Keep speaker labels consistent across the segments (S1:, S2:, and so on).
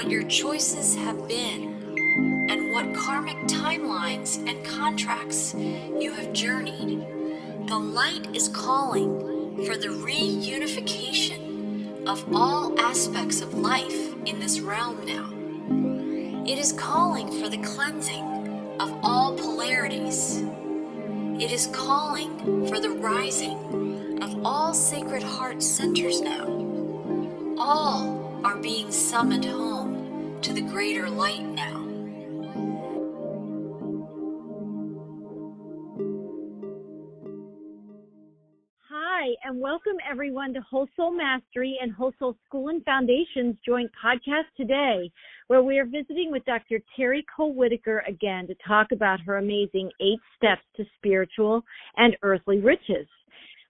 S1: what your choices have been, and what karmic timelines and contracts you have journeyed. The light is calling for the reunification of all aspects of life in this realm now. It is calling for the cleansing of all polarities. It is calling for the rising of all sacred heart centers now. All are being summoned home to the greater light now.
S2: Hi, and welcome everyone to Whole Soul Mastery and Whole Soul School and Foundation's joint podcast today, where we are visiting with Dr. Terry Cole Whittaker again to talk about her amazing 8 steps to spiritual and earthly riches.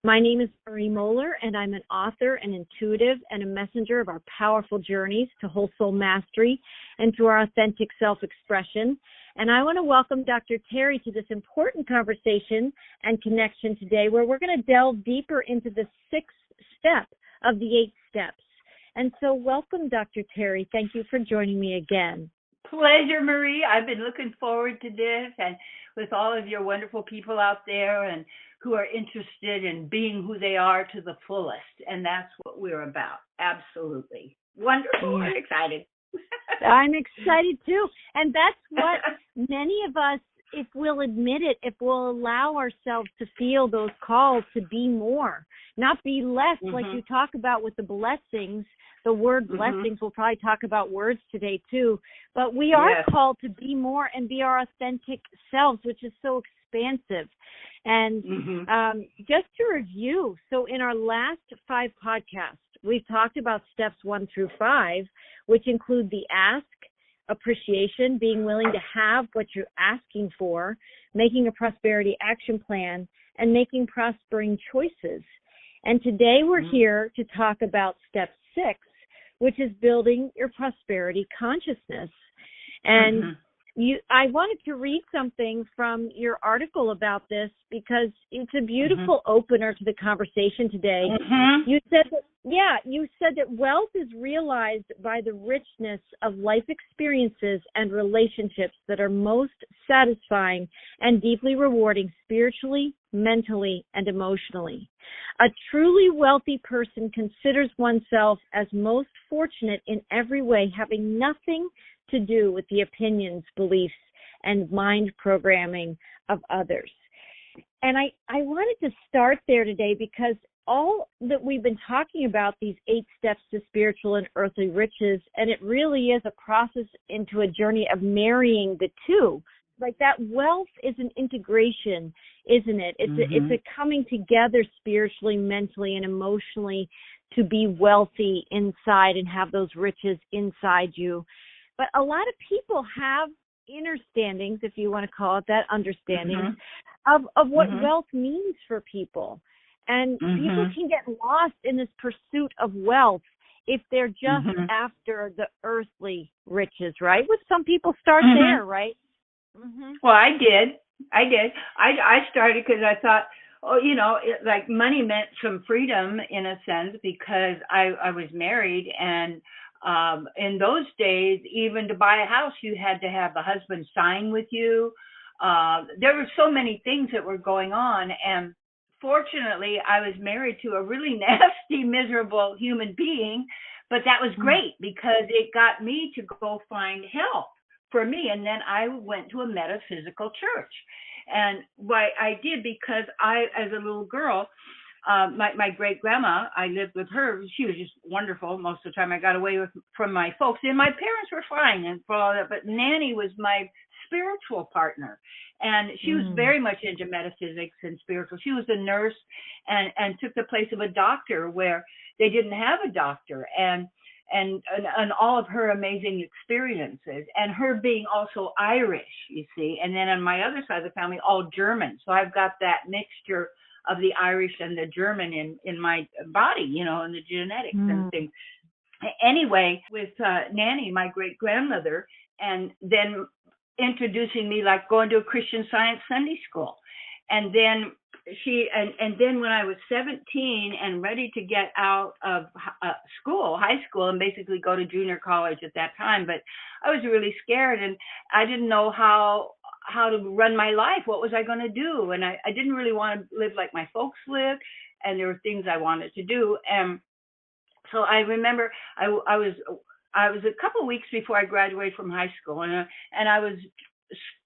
S2: My name is Marie Mohler, and I'm an author, an intuitive, and a messenger of our powerful journeys to whole soul mastery and to our authentic self-expression. And I want to welcome Dr. Terry to this important conversation and connection today, where we're going to delve deeper into the 6th step of the 8 steps. And so welcome, Dr. Terry. Thank you for joining me again.
S3: Pleasure, Marie. I've been looking forward to this, and with all of your wonderful people out there and who are interested in being who they are to the fullest. And that's what we're about. Absolutely. Wonderful. I'm excited.
S2: I'm excited too. And that's what many of us, if we'll admit it, if we'll allow ourselves to feel those calls to be more, not be less, like you talk about with the blessings, the word blessings. We'll probably talk about words today too, but we are called to be more and be our authentic selves, which is so expansive. And just to review, so in our last 5 podcasts, we've talked about steps 1 through 5, which include the ask, appreciation, being willing to have what you're asking for, making a prosperity action plan, and making prospering choices. And today we're here to talk about step 6, which is building your prosperity consciousness. And I wanted to read something from your article about this because it's a beautiful opener to the conversation today. You said that wealth is realized by the richness of life experiences and relationships that are most satisfying and deeply rewarding spiritually, mentally, and emotionally. A truly wealthy person considers oneself as most fortunate in every way, having nothing to do with the opinions, beliefs, and mind programming of others. And I wanted to start there today because all that we've been talking about, these 8 steps to spiritual and earthly riches, and it really is a process into a journey of marrying the two. Like that wealth is an integration, isn't it? It's a coming together spiritually, mentally, and emotionally to be wealthy inside and have those riches inside you. But a lot of people have understandings, if you want to call it that, understandings of what wealth means for people. And people can get lost in this pursuit of wealth if they're just after the earthly riches, right? With some people start there, right?
S3: Well, I did. I started because I thought, like money meant some freedom in a sense because I was married, and in those days, even to buy a house, you had to have the husband sign with you. There were so many things that were going on, and fortunately, I was married to a really nasty, miserable human being, but that was great because it got me to go find help for me. And then I went to a metaphysical church. And what I did, because I, as a little girl, my great grandma, I lived with her. She was just wonderful. Most of the time I got away from my folks, and my parents were fine and for all that. But Nanny was my spiritual partner, and she was very much into metaphysics and spiritual. She was a nurse and took the place of a doctor where they didn't have a doctor, and all of her amazing experiences, and her being also Irish, you see, and then on my other side of the family, all German. So I've got that mixture of the Irish and the German in my body, and the genetics and things. Anyway, with Nanny, my great grandmother, and then introducing me, like going to a Christian Science Sunday school. And then and then when I was 17 and ready to get out of high school, and basically go to junior college at that time, but I was really scared, and I didn't know how to run my life. What was I going to do? And I didn't really want to live like my folks lived, and there were things I wanted to do. And so I remember I was a couple of weeks before I graduated from high school, and I was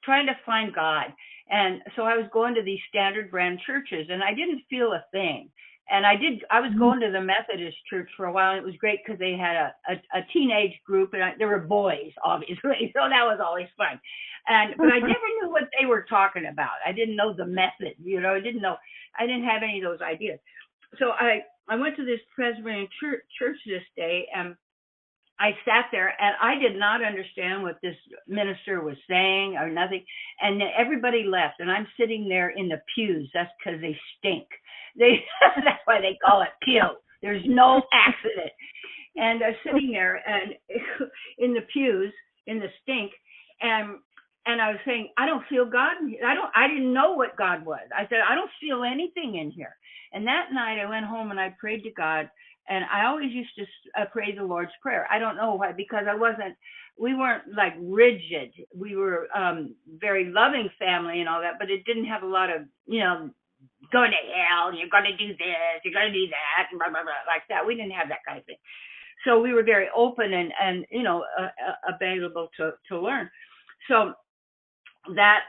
S3: trying to find God. And so I was going to these standard brand churches, and I didn't feel a thing. And I was going to the Methodist church for a while, and it was great because they had a teenage group, and there were boys, obviously, so that was always fun. But I never knew what they were talking about. I didn't know the method, I didn't have any of those ideas. So I went to this Presbyterian church this day, and I sat there, and I did not understand what this minister was saying or nothing. And then everybody left, and I'm sitting there in the pews. That's because they stink. That's why they call it pew. There's no accident. And I'm sitting there and in the pews, in the stink, and I was saying, I don't feel God in here. I didn't know what God was. I said, I don't feel anything in here. And that night I went home and I prayed to God. And I always used to pray the Lord's Prayer. I don't know why, because we weren't like rigid. We were very loving family and all that, but it didn't have a lot of, going to hell, you're going to do this, you're going to do that, and blah, blah, blah, like that. We didn't have that kind of thing. So we were very open and available to learn. So that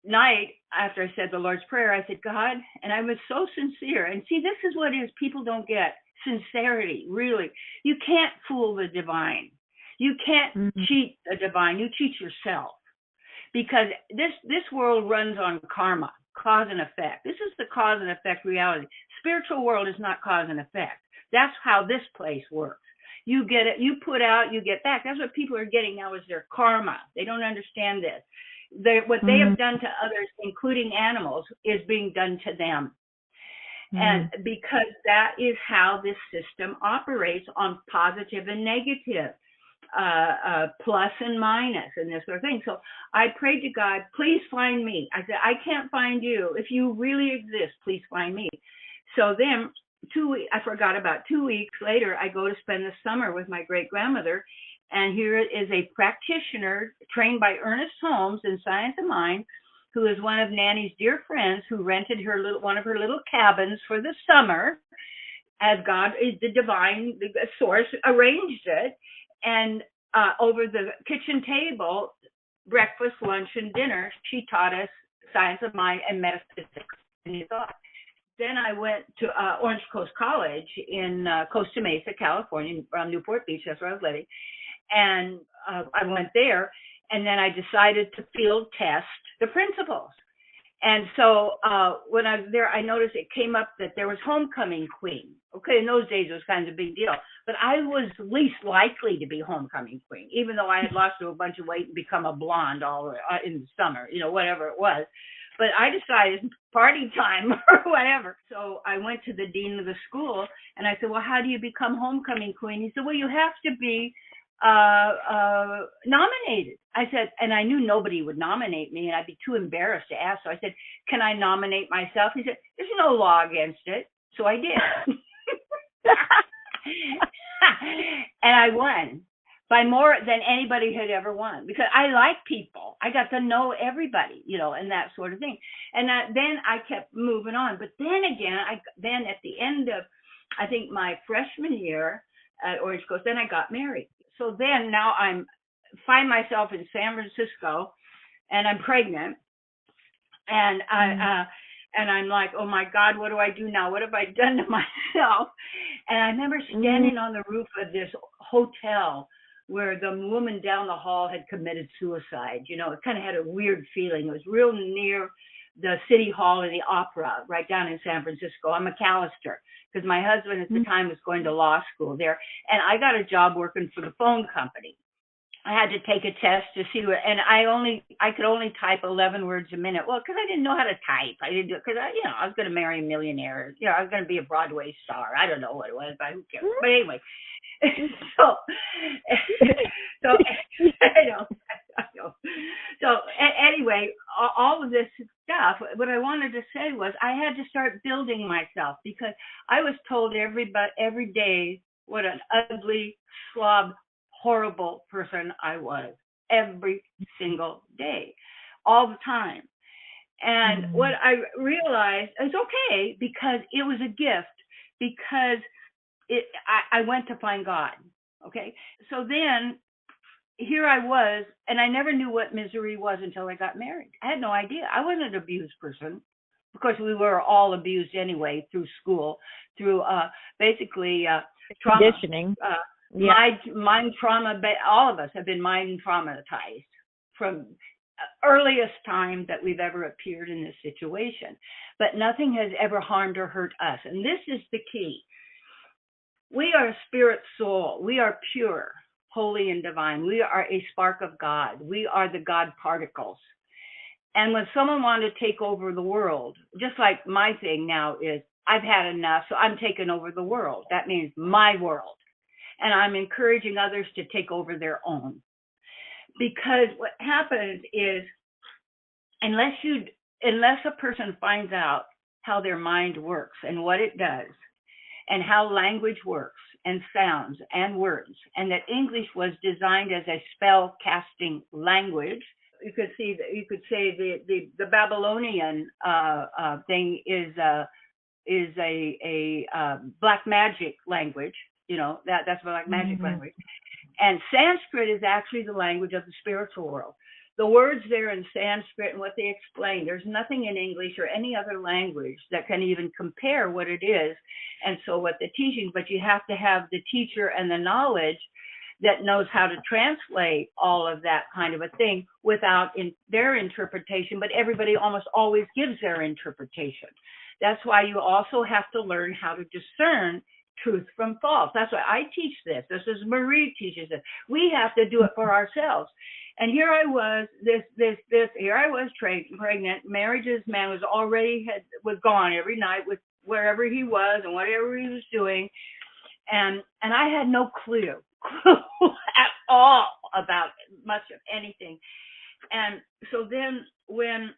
S3: night, after I said the Lord's Prayer, I said, God, and I was so sincere. And see, this is what it is people don't get. Sincerity, really. You can't fool the divine. You can't cheat the divine. You cheat yourself, because this world runs on karma, cause and effect. This is the cause and effect reality. Spiritual world is not cause and effect. That's how this place works. You get it, you put out, you get back. That's what people are getting now, is their karma. They don't understand this. What they have done to others, including animals, is being done to them. And because that is how this system operates, on positive and negative, plus and minus, and this sort of thing. So I prayed to God, please find me. I said, I can't find you. If you really exist, please find me. So then I forgot about 2 weeks later, I go to spend the summer with my great grandmother. And here is a practitioner trained by Ernest Holmes in Science of Mind, who is one of Nanny's dear friends, who rented one of her little cabins for the summer, as God is the divine source arranged it. And over the kitchen table, breakfast, lunch, and dinner, she taught us Science of Mind and metaphysics and thought. Then I went to Orange Coast College in Costa Mesa, California, around Newport Beach. That's where I was living. And I went there, and then I decided to field test the principles. And so when I was there, I noticed it came up that there was homecoming queen. Okay, in those days, it was kind of a big deal. But I was least likely to be homecoming queen, even though I had lost a bunch of weight and become a blonde all in the summer, whatever it was. But I decided party time or whatever. So I went to the dean of the school, and I said, well, how do you become homecoming queen? He said, well, you have to be nominated. I said, and I knew nobody would nominate me, and I'd be too embarrassed to ask. So I said, can I nominate myself? He said, there's no law against it. So I did. And I won by more than anybody had ever won, because I like people. I got to know everybody, and that sort of thing. And then I kept moving on. But then again, then at the end of, I think, my freshman year at Orange Coast, then I got married. So then now find myself in San Francisco, and I'm pregnant, and I'm like, oh my God, what do I do now? What have I done to myself? And I remember standing on the roof of this hotel where the woman down the hall had committed suicide. It kind of had a weird feeling. It was real near the City Hall and the Opera, right down in San Francisco. I'm McAllister, because my husband at the time was going to law school there. And I got a job working for the phone company. I had to take a test to see what, and I could only type 11 words a minute. Well, because I didn't know how to type. I didn't do it because I was going to marry a millionaire. I was going to be a Broadway star. I don't know what it was, but who cares? But anyway, so I know. So anyway, all of this stuff. What I wanted to say was I had to start building myself, because I was told every day what an ugly, slob, horrible person I was every single day, all the time. And what I realized is okay, because it was a gift, because I went to find God. Okay. So then here I was, and I never knew what misery was until I got married. I had no idea. I wasn't an abused person. Of course, we were all abused anyway, through school, through basically trauma.
S2: Conditioning.
S3: Mind trauma. All of us have been mind traumatized from earliest time that we've ever appeared in this situation. But nothing has ever harmed or hurt us. And this is the key. We are a spirit soul. We are pure, holy, and divine. We are a spark of God. We are the God particles. And when someone wanted to take over the world, just like my thing now is, I've had enough, so I'm taking over the world. That means my world. And I'm encouraging others to take over their own. Because what happens is, unless a person finds out how their mind works and what it does, and how language works and sounds and words, and that English was designed as a spell casting language. You could say the Babylonian thing is a black magic language. That's black magic language. And Sanskrit is actually the language of the spiritual world. The words there in Sanskrit and what they explain, there's nothing in English or any other language that can even compare what it is. And so what the teaching, but you have to have the teacher and the knowledge that knows how to translate all of that kind of a thing without their interpretation, but everybody almost always gives their interpretation. That's why you also have to learn how to discern truth from false. That's why I teach this. This is Marie teaches it. We have to do it for ourselves. And here I was, here I was pregnant. Marriage's man was gone every night with wherever he was and whatever he was doing. And I had no clue at all about much of anything. And so then when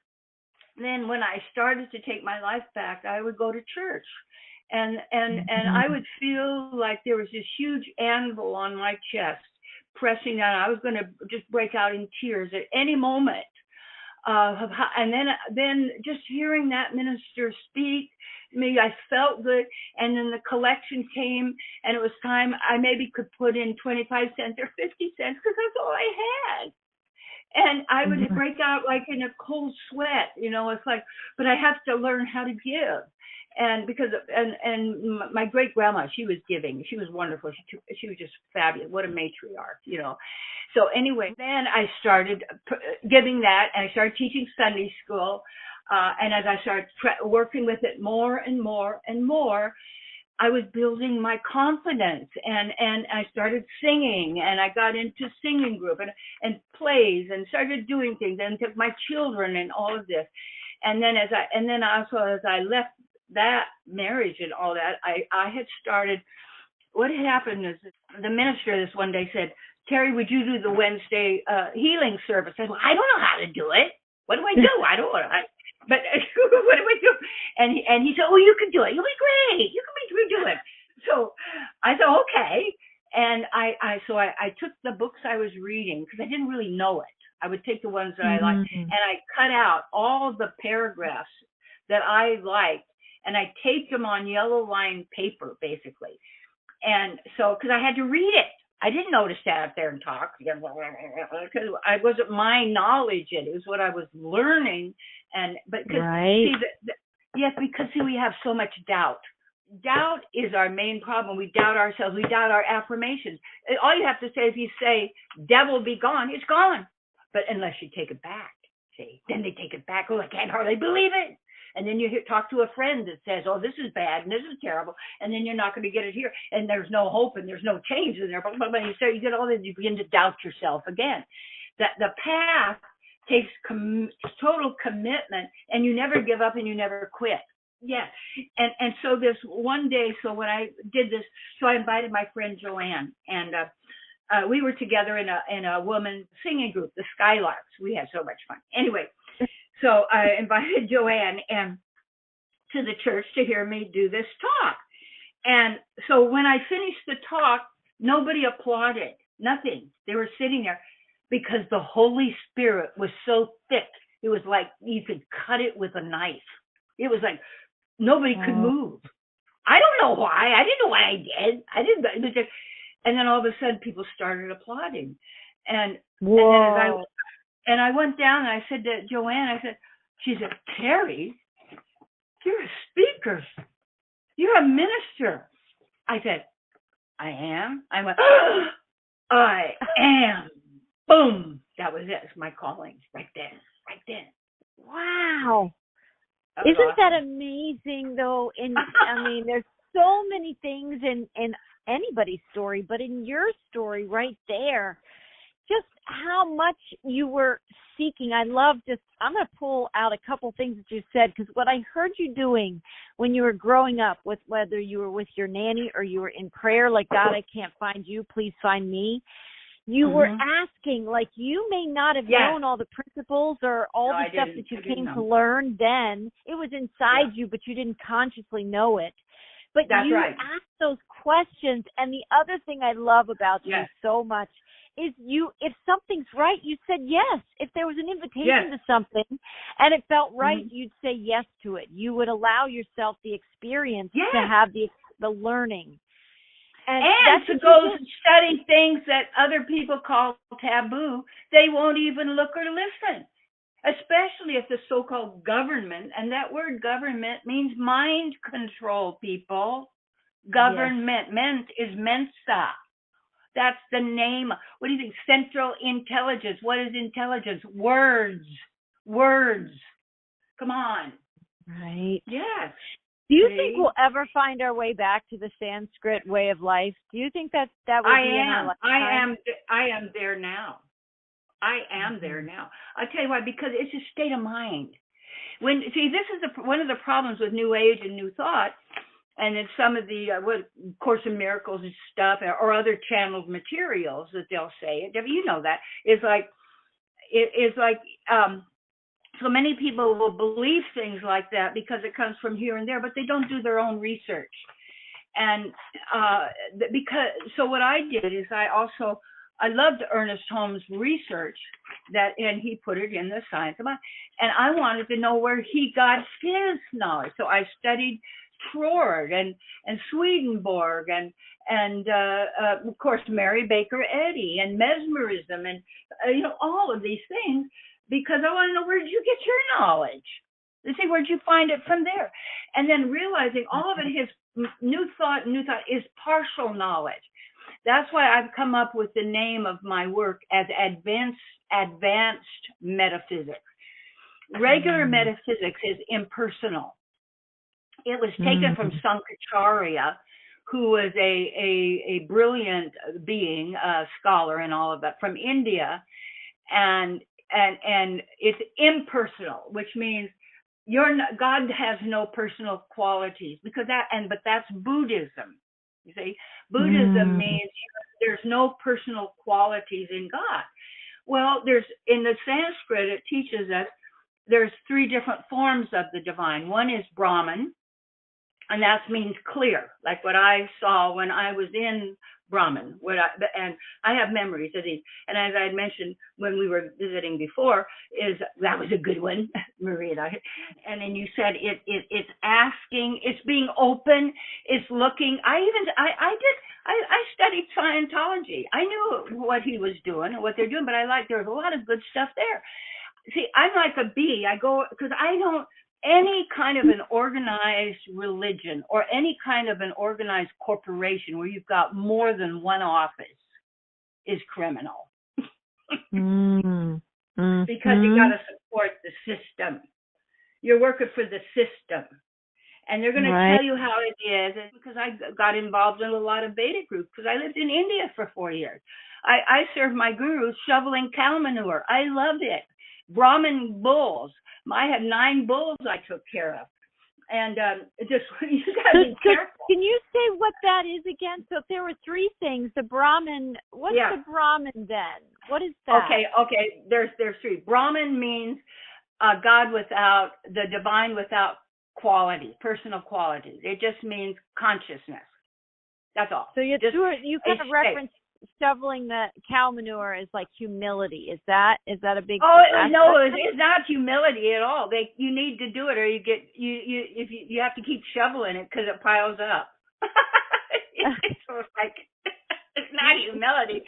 S3: I started to take my life back, I would go to church. And I would feel like there was this huge anvil on my chest pressing down. I was going to just break out in tears at any moment. And then just hearing that minister speak to me, I felt good. And then the collection came, and it was time I maybe could put in 25 cents or 50 cents because that's all I had. And I would break out like in a cold sweat, it's like, but I have to learn how to give. And because my great grandma, she was giving. She was wonderful. She was just fabulous. What a matriarch, So anyway, then I started giving that, and I started teaching Sunday school. And as I started working with it more and more and more, I was building my confidence, and I started singing, and I got into singing group and plays, and started doing things, and took my children and all of this. And then as I left that marriage and all that, I had started, what had happened is the minister this one day said, "Terry, would you do the Wednesday healing service?" I said, "Well, I don't know how to do it. What do I do? I don't know. But what do I do?" And he said, "Oh, you can do it. You'll be great. You can do it." So I said, okay. And I took the books I was reading, because I didn't really know it. I would take the ones that I liked, and I cut out all the paragraphs that I liked, and I taped them on yellow line paper, basically. And so, because I had to read it. I didn't know to stand up there and talk, because it wasn't my knowledge yet. It was what I was learning. Yes, because we have so much doubt. Doubt is our main problem. We doubt ourselves. We doubt our affirmations. All you have to say, if you say, "Devil be gone," it's gone. But unless you take it back, see, then they take it back. Oh, I can't hardly believe it. And then you talk to a friend that says, "Oh, this is bad and this is terrible," and then you're not going to get it here, and there's no hope and there's no change in there. But you get all this, you begin to doubt yourself again. That the path takes total commitment, and you never give up and you never quit. Yeah. And so this one day, so when I did this, so I invited my friend Joanne, and we were together in a woman singing group, the Skylarks. We had so much fun. Anyway, so I invited Joanne, and to the church to hear me do this talk. And so when I finished the talk, nobody applauded, nothing. They were sitting there because the Holy Spirit was so thick. It was like you could cut it with a knife. It was like nobody could move. I don't know why. I didn't know what I did. I didn't. It was just, and then all of a sudden, people started applauding. And then I went down and I said to Joanne, she said, Terry, you're a speaker. You're a minister. I said, I am. I went, I am. Boom. That was it. It's my calling right then.
S2: Wow.
S3: That
S2: Isn't
S3: awesome.
S2: that amazing, though? I mean, there's so many things in anybody's story, but in your story right there, just how much you were seeking. I'm going to pull out a couple things that you said, because what I heard you doing when you were growing up, with whether you were with your nanny or you were in prayer, like, God, I can't find you, please find me. You were asking, like, you may not have known all the principles or all the stuff that you came to learn then. It was inside you, but you didn't consciously know it. But you asked those questions. And the other thing I love about you so much is if something's right, you said yes. If there was an invitation to something and it felt right, you'd say yes to it. You would allow yourself the experience to have the learning.
S3: And to go study things that other people call taboo, they won't even look or listen, especially if the so-called government, and that word government means mind control, people. Government, ment is Mensa. That's the name. What do you think? Central intelligence. What is intelligence? Words. Come on.
S2: Right.
S3: Yes.
S2: Do you think we'll ever find our way back to the Sanskrit way of life? Do you think that will be in our lifetime?
S3: I am there now. I am there now. I'll tell you why, because it's a state of mind. This is one of the problems with New Age and New Thought, and in some of the Course in Miracles and stuff, or other channeled materials that they'll say. You know that it's like so many people will believe things like that because it comes from here and there, but they don't do their own research. And so what I did is I loved Ernest Holmes' research and he put it in the Science of Mind. And I wanted to know where he got his knowledge. So I studied Freud and Swedenborg and of course Mary Baker Eddy and mesmerism and all of these things, because I want to know, where did you get your knowledge? You see, where did you find it from there? And then realizing all of it, his new thought is partial knowledge. That's why I've come up with the name of my work as advanced metaphysics. Regular metaphysics is impersonal. It was taken from Sankaracharya, who was a brilliant being, scholar and all of that, from India, and it's impersonal, which means God has no personal qualities, but that's Buddhism. You see, Buddhism means there's no personal qualities in God. Well, in the Sanskrit, it teaches us there's three different forms of the divine. One is Brahman, and that means clear, like what I saw when I was in Brahman, and I have memories of these. And as I had mentioned when we were visiting before, that was a good one, Maria and I. And then you said it's asking, it's being open, it's looking. I studied Scientology. I knew what he was doing and what they're doing, but there was a lot of good stuff there. See, I'm like a bee. I go because I don't. Any kind of an organized religion or any kind of an organized corporation where you've got more than one office is criminal. Because you got to support the system. You're working for the system. And they're going to tell you how it is. And because I got involved in a lot of beta groups, because I lived in India for 4 years. I served my gurus shoveling cow manure. I loved it. Brahmin bulls. I had 9 bulls I took care of. And you got to be careful.
S2: Can you say what that is again? So if there were 3 things, the Brahmin, what's the Brahmin then? What is that?
S3: Okay. There's 3. Brahmin means God without, the divine without quality, personal quality. It just means consciousness. That's all.
S2: So you kind of
S3: state.
S2: reference shoveling the cow manure as like humility. Is that a big?
S3: Oh
S2: aspect?
S3: no, it's not humility at all. You need to do it, or you have to keep shoveling it because it piles up. So it's like it's not humility.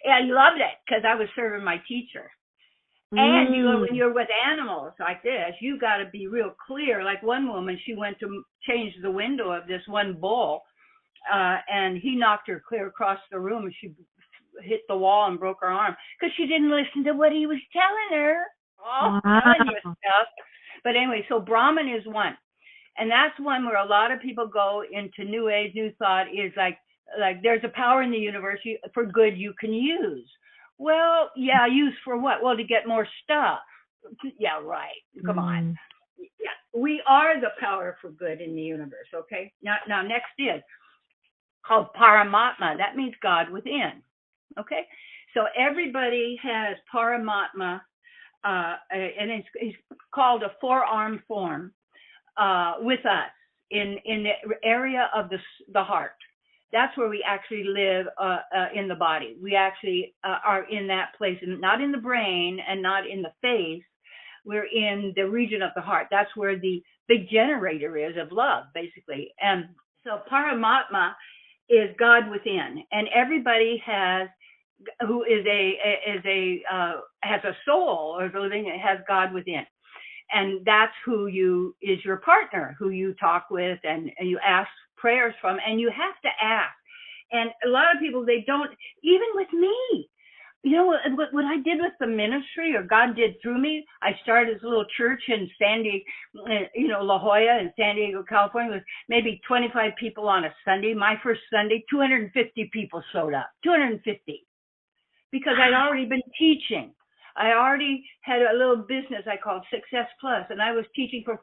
S3: Yeah, I loved it because I was serving my teacher. And when you're with animals like this, you got to be real clear. Like one woman, she went to change the window of this one bull, and he knocked her clear across the room, and she hit the wall and broke her arm because she didn't listen to what he was telling her. Oh, telling you stuff. But anyway, so Brahman is one, and that's one where a lot of people go into New Age, New Thought is like there's a power in the universe for good you can use. Well, yeah, use for what? Well, to get more stuff. Yeah, right. Come on. Yeah, we are the power for good in the universe. Okay. Now, next is called Paramatma. That means God within. Okay. So everybody has Paramatma, and it's called a four-arm form with us in the area of the heart. That's where we actually live in the body. We actually are in that place, and not in the brain and not in the face. We're in the region of the heart. That's where the big generator is of love, basically. And so Paramatma is God within, and everybody has who is has a soul or is living has God within. And that's who is your partner, who you talk with and you ask prayers from, and you have to ask. And a lot of people, they don't, even with me, you know, what I did with the ministry, or God did through me, I started this little church in La Jolla in San Diego, California, with maybe 25 people on a Sunday. My first Sunday, 250 people showed up, 250, because I'd already been teaching. I already had a little business I called Success Plus, and I was teaching for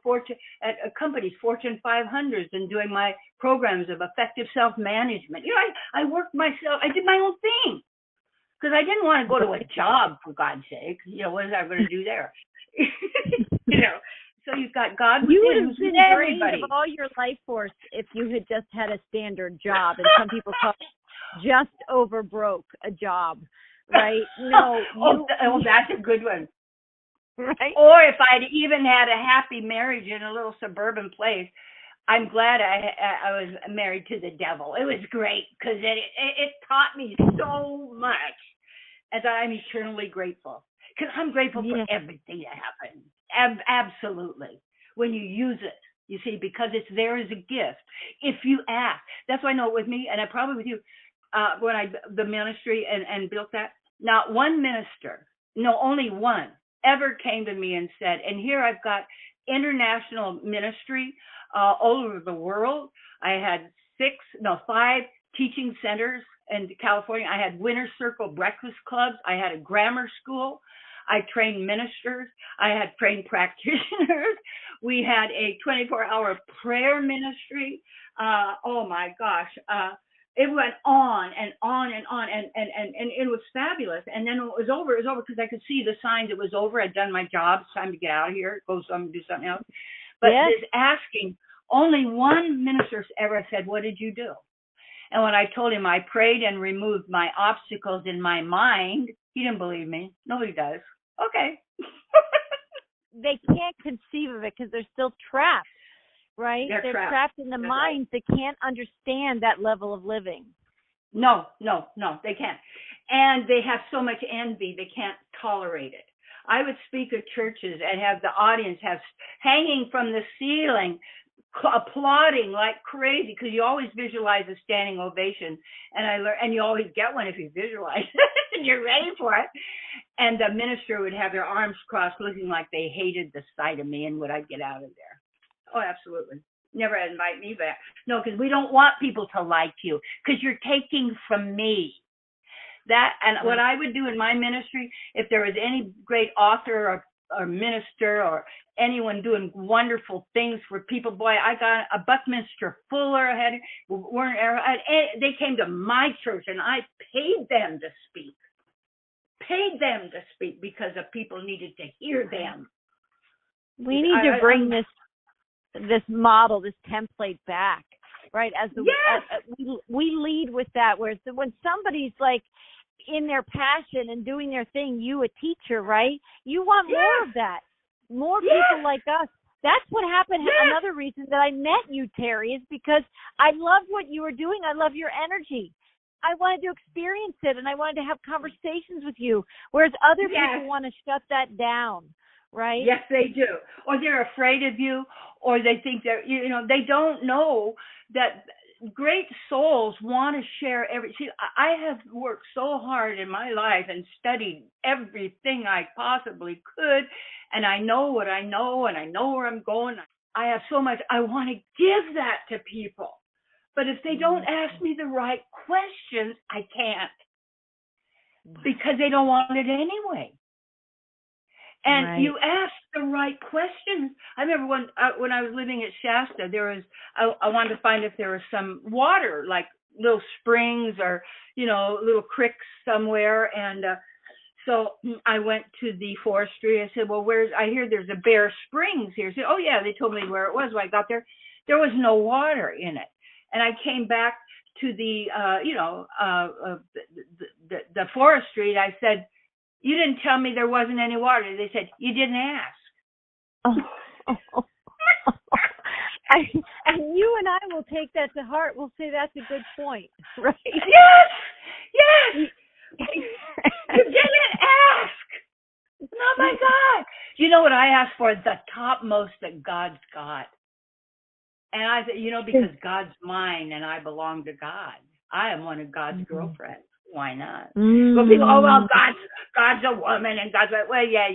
S3: at companies, Fortune 500s, and doing my programs of effective self-management. You know, I worked myself. I did my own thing because I didn't want to go to a job, for God's sake. You know, what was I going to do there? You know, so you've got God within.
S2: You would have been
S3: everybody.
S2: drained of all your life force if you had just had a standard job, and some people call it just over broke a job. Right? No.
S3: That's a good one.
S2: Right?
S3: Or if I'd even had a happy marriage in a little suburban place, I'm glad I was married to the devil. It was great because it taught me so much, and I'm eternally grateful. Because I'm grateful for everything that happened. Absolutely. When you use it, you see, because it's there as a gift. If you ask. That's why I know with me, and I probably with you, when the ministry and built that, not one minister, no, only one ever came to me and said, and here I've got international ministry all over the world. I had 5 teaching centers in California. I had winter circle breakfast clubs. I had a grammar school. I trained ministers. I had trained practitioners. We had a 24-hour prayer ministry. Oh my gosh. It went on and on and on, and it was fabulous. And then it was over because I could see the signs it was over. I'd done my job. It's time to get out of here, go do something else. But this asking, only one minister ever said, "What did you do?" And when I told him I prayed and removed my obstacles in my mind, he didn't believe me. Nobody does. Okay.
S2: They can't conceive of it because they're still trapped. Right? They're trapped in the minds. Right. They can't understand that level of living.
S3: No, they can't. And they have so much envy, they can't tolerate it. I would speak at churches and have the audience hanging from the ceiling, applauding like crazy, because you always visualize a standing ovation. And you always get one if you visualize it and you're ready for it. And the minister would have their arms crossed, looking like they hated the sight of me, and would I get out of there? Oh, absolutely. Never invite me back. No, because we don't want people to like you, because you're taking from me. And what I would do in my ministry, if there was any great author or minister or anyone doing wonderful things for people, boy, I got a Buckminster Fuller, they came to my church, and I paid them to speak. Because the people needed to hear them.
S2: We need to bring this this model, this template back, right? As the we lead with that, whereas when somebody's like in their passion and doing their thing, you a teacher, right? You want more of that, more people like us. That's what happened. Another reason that I met you, Terry, is because I loved what you were doing. I love your energy. I wanted to experience it, and I wanted to have conversations with you, whereas other people want to shut that down, right?
S3: Yes, they do. Or they're afraid of you, or they think that, they don't know that great souls want to share everything. I have worked so hard in my life and studied everything I possibly could, and I know what I know, and I know where I'm going. I have so much. I want to give that to people. But if they don't ask me the right questions, I can't, because they don't want it anyway. And you ask the right questions. I remember when I was living at Shasta, I wanted to find if there was some water, like little springs or, little creeks somewhere. And so I went to the forestry. I said, well, I hear there's a Bear Springs here. I said, oh, yeah, they told me where it was. When I got there, there was no water in it. And I came back to the forestry. I said, you didn't tell me there wasn't any water. They said, you didn't ask.
S2: And you and I will take that to heart. We'll say that's a good point, right?
S3: Yes. You didn't ask. Oh, my God. You know what I asked for? The topmost that God's got. And I said, because God's mine and I belong to God. I am one of God's girlfriends. Why not? Well, people, God's a woman and God's like, well, yeah.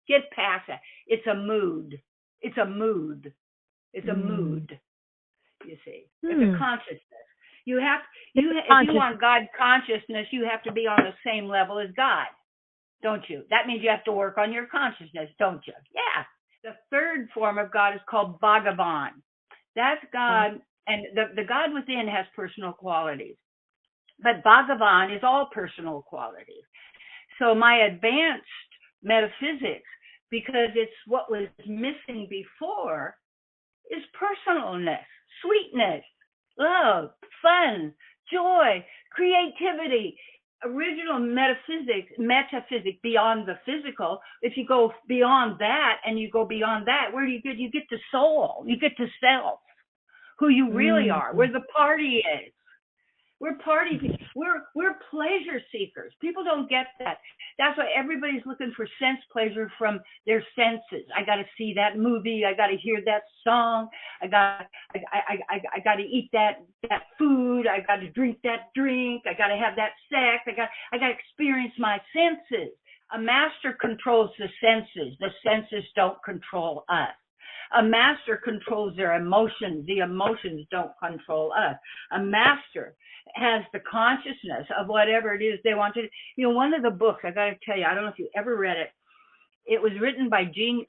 S3: Get past that. It's a mood. You see. It's a consciousness. If you want God consciousness, you have to be on the same level as God, don't you? That means you have to work on your consciousness, don't you? Yeah. The third form of God is called Bhagavan. That's God, and the God within has personal qualities. But Bhagavan is all personal qualities. So my advanced metaphysics, because it's what was missing before, is personalness, sweetness, love, fun, joy, creativity, original metaphysics beyond the physical. If you go beyond that and you go beyond that, where do you get? You get to soul, you get to self, who you really are, where the party is. We're party people. We're pleasure seekers. People don't get that. That's why everybody's looking for sense pleasure from their senses. I got to see that movie. I got to hear that song. I got to eat that food. I got to drink that drink. I got to have that sex. I got to experience my senses. A master controls the senses. The senses don't control us. A master controls their emotions. The emotions don't control us. A master has the consciousness of whatever it is they want to. One of the books, I got to tell you, I don't know if you ever read it. It was written by Gene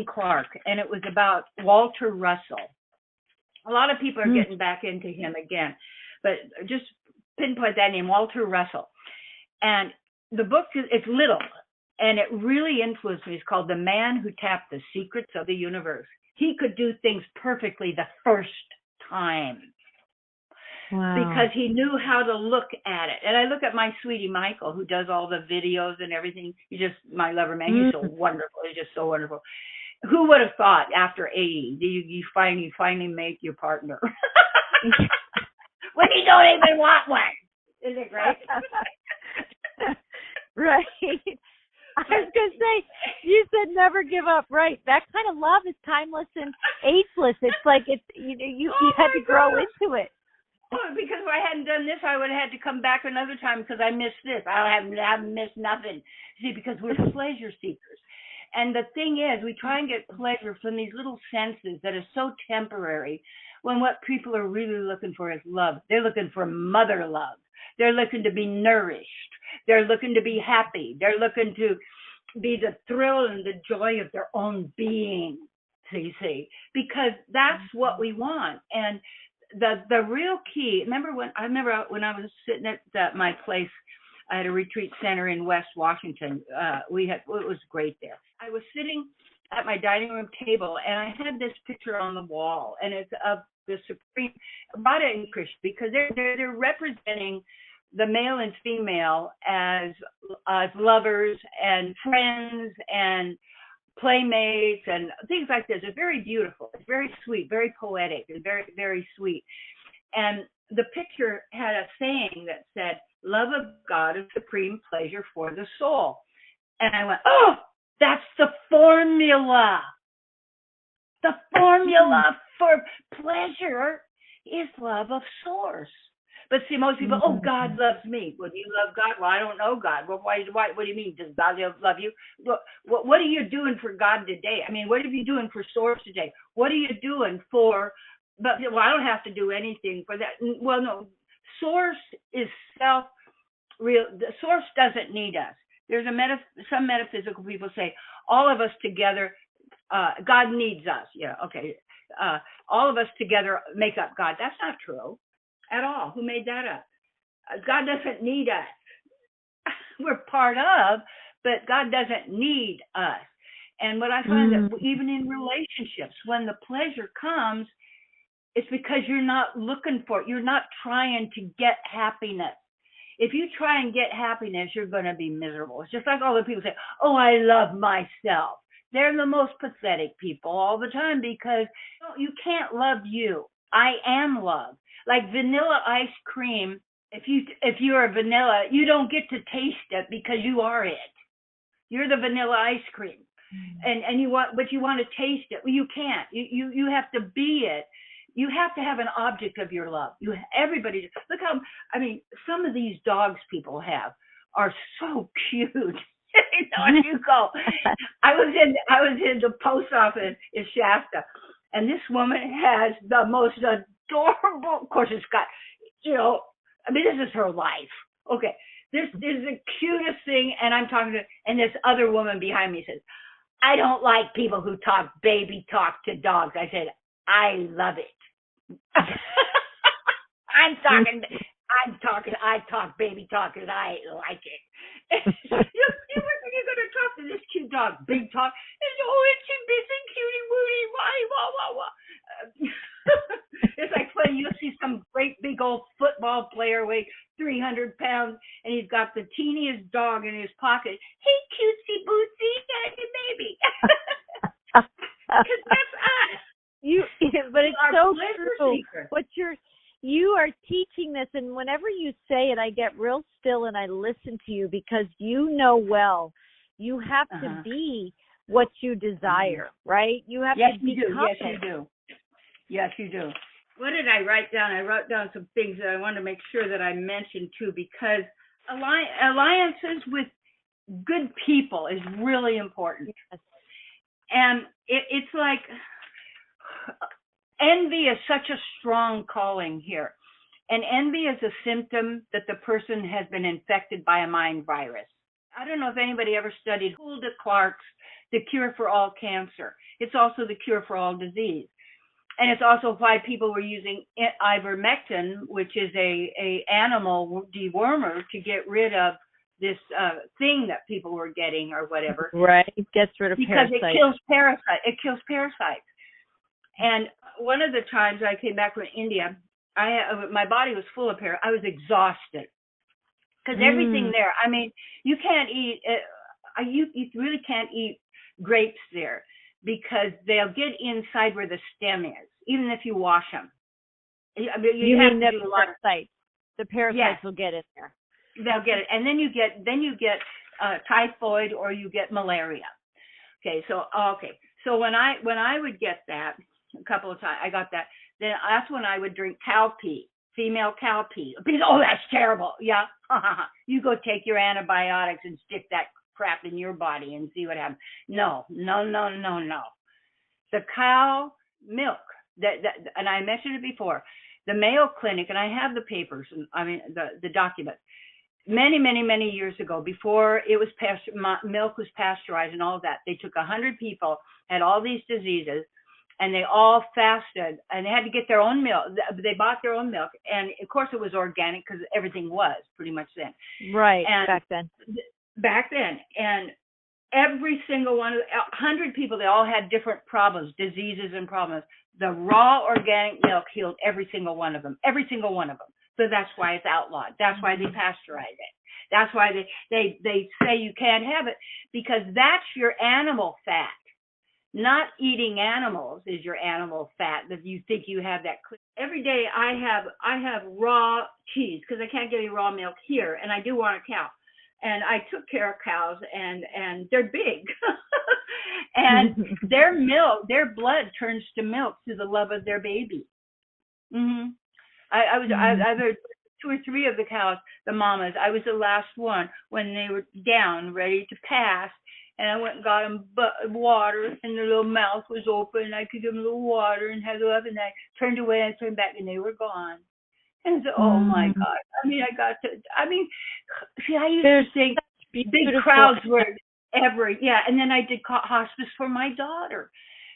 S3: Clark, and it was about Walter Russell. A lot of people are getting back into him again, but just pinpoint that name, Walter Russell. And the book, it's little, and it really influenced me. It's called The Man Who Tapped the Secrets of the Universe. He could do things perfectly the first time. Wow. Because he knew how to look at it. And I look at my sweetie Michael, who does all the videos and everything. My lover, man. He's so wonderful. He's just so wonderful. Who would have thought after 80, you finally make your partner? When you don't even want one. Isn't it great?
S2: Right. I was going to say, you said never give up, right? That kind of love is timeless and ageless. It's like you had to grow into it.
S3: Oh, because if I hadn't done this, I would have had to come back another time because I missed this. I haven't missed nothing. See, because we're pleasure seekers. And the thing is, we try and get pleasure from these little senses that are so temporary, when what people are really looking for is love. They're looking for mother love. They're looking to be nourished. They're looking to be happy. They're looking to be the thrill and the joy of their own being, see, because that's what we want. And the real key, I remember when I was sitting at my place, I had a retreat center in West Washington. It was great there. I was sitting at my dining room table, and I had this picture on the wall, and it's of the Supreme Radha and Krishna, because they're representing the male and female as lovers and friends and playmates and things like this. It's very beautiful. It's very sweet, very poetic, and very, very sweet. And the picture had a saying that said, "Love of God is supreme pleasure for the soul." And I went, oh, that's the formula. The formula for pleasure is love of source. But see, most people, oh, God loves me. Well, do you love God? Well, I don't know God. Well, why? What do you mean? Does God love you? What are you doing for God today? I mean, what are you doing for source today? What are you doing for? But well, I don't have to do anything for that. Well, no, source is self-real. The source doesn't need us. There's some metaphysical people say all of us together, God needs us. Yeah, okay. All of us together make up God. That's not true at all. Who made that up? God doesn't need us. We're part of, but God doesn't need us. And what I find that even in relationships, when the pleasure comes, it's because you're not looking for it. You're not trying to get happiness. If you try and get happiness, you're going to be miserable. It's just like all the people say, oh, I love myself. They're the most pathetic people all the time, because you can't love you. I am love. Like vanilla ice cream, if you're a vanilla, you don't get to taste it because you are it. You're the vanilla ice cream. And you want to taste it. Well, you can't. You have to be it. You have to have an object of your love. Everybody, look how, I mean, some of these dogs people have are so cute. And you go, I was in the post office in Shasta, and this woman has the most adorable, of course it's got, I mean, this is her life. Okay, this is the cutest thing, and I'm talking to, and this other woman behind me says, I don't like people who talk baby talk to dogs. I said, I love it. I talk baby talk, and I like it. You're going to talk to this cute dog, big talk. And, it's a busy cutie wootie, wah, wah, wah. It's like when you see some great big old football player weigh 300 pounds, and he's got the teeniest dog in his pocket. Hey, cutesy bootsy, baby. Because that's us.
S2: But it's so true. You are teaching this, and whenever you say it, I get real still and I listen to you, because you know well you have to be what you desire, right? You have to become it. Yes, you do.
S3: Yes, you do. What did I write down? I wrote down some things that I want to make sure that I mention too, because alliances with good people is really important. Yes. And it's like envy is such a strong calling here. And envy is a symptom that the person has been infected by a mind virus. I don't know if anybody ever studied Hulda Clark's The Cure for All Cancer. It's also the cure for all disease. And it's also why people were using ivermectin, which is a animal dewormer, to get rid of this thing that people were getting or whatever.
S2: Right. It gets rid of
S3: because
S2: parasites.
S3: It kills parasites. And one of the times I came back from India, my body was full of parasites. I was exhausted because everything there. I mean, you can't eat. You really can't eat grapes there because they'll get inside where the stem is, even if you wash them. I mean,
S2: you mean the parasites? The parasites will get in there.
S3: They'll get it, and then you get typhoid or you get malaria. So when I would get that a couple of times, I got that. Then that's when I would drink cow pee, female cow pee. Oh, that's terrible. Yeah, you go take your antibiotics and stick that crap in your body and see what happens. No. The cow milk and I mentioned it before. The Mayo Clinic, and I have the papers, and I mean the documents. Many years ago, before it was milk was pasteurized and all of that, they took 100 people, had all these diseases, and they all fasted, and they had to get their own milk. They bought their own milk, and of course it was organic because everything was pretty much then.
S2: Right,
S3: and
S2: back then.
S3: Back then, and every single one of 100 people, they all had different problems, diseases and problems. The raw organic milk healed every single one of them, every single one of them. So that's why it's outlawed. That's why they pasteurize it. That's why they say you can't have it, because that's your animal fat. Not eating animals is your animal fat that you think you have that. Every day I have raw cheese because I can't get any raw milk here, and I do want a cow. And I took care of cows, and they're big. And their milk, their blood turns to milk through the love of their baby. I've heard 2 or 3 of the cows, the mamas. I was the last one when they were down, ready to pass. And I went and got them water, and their little mouth was open. I could give them a little water and have love, and I turned away and turned back, and they were gone. And I said, oh, my God. See, I used to think big crowds were and then I did hospice for my daughter.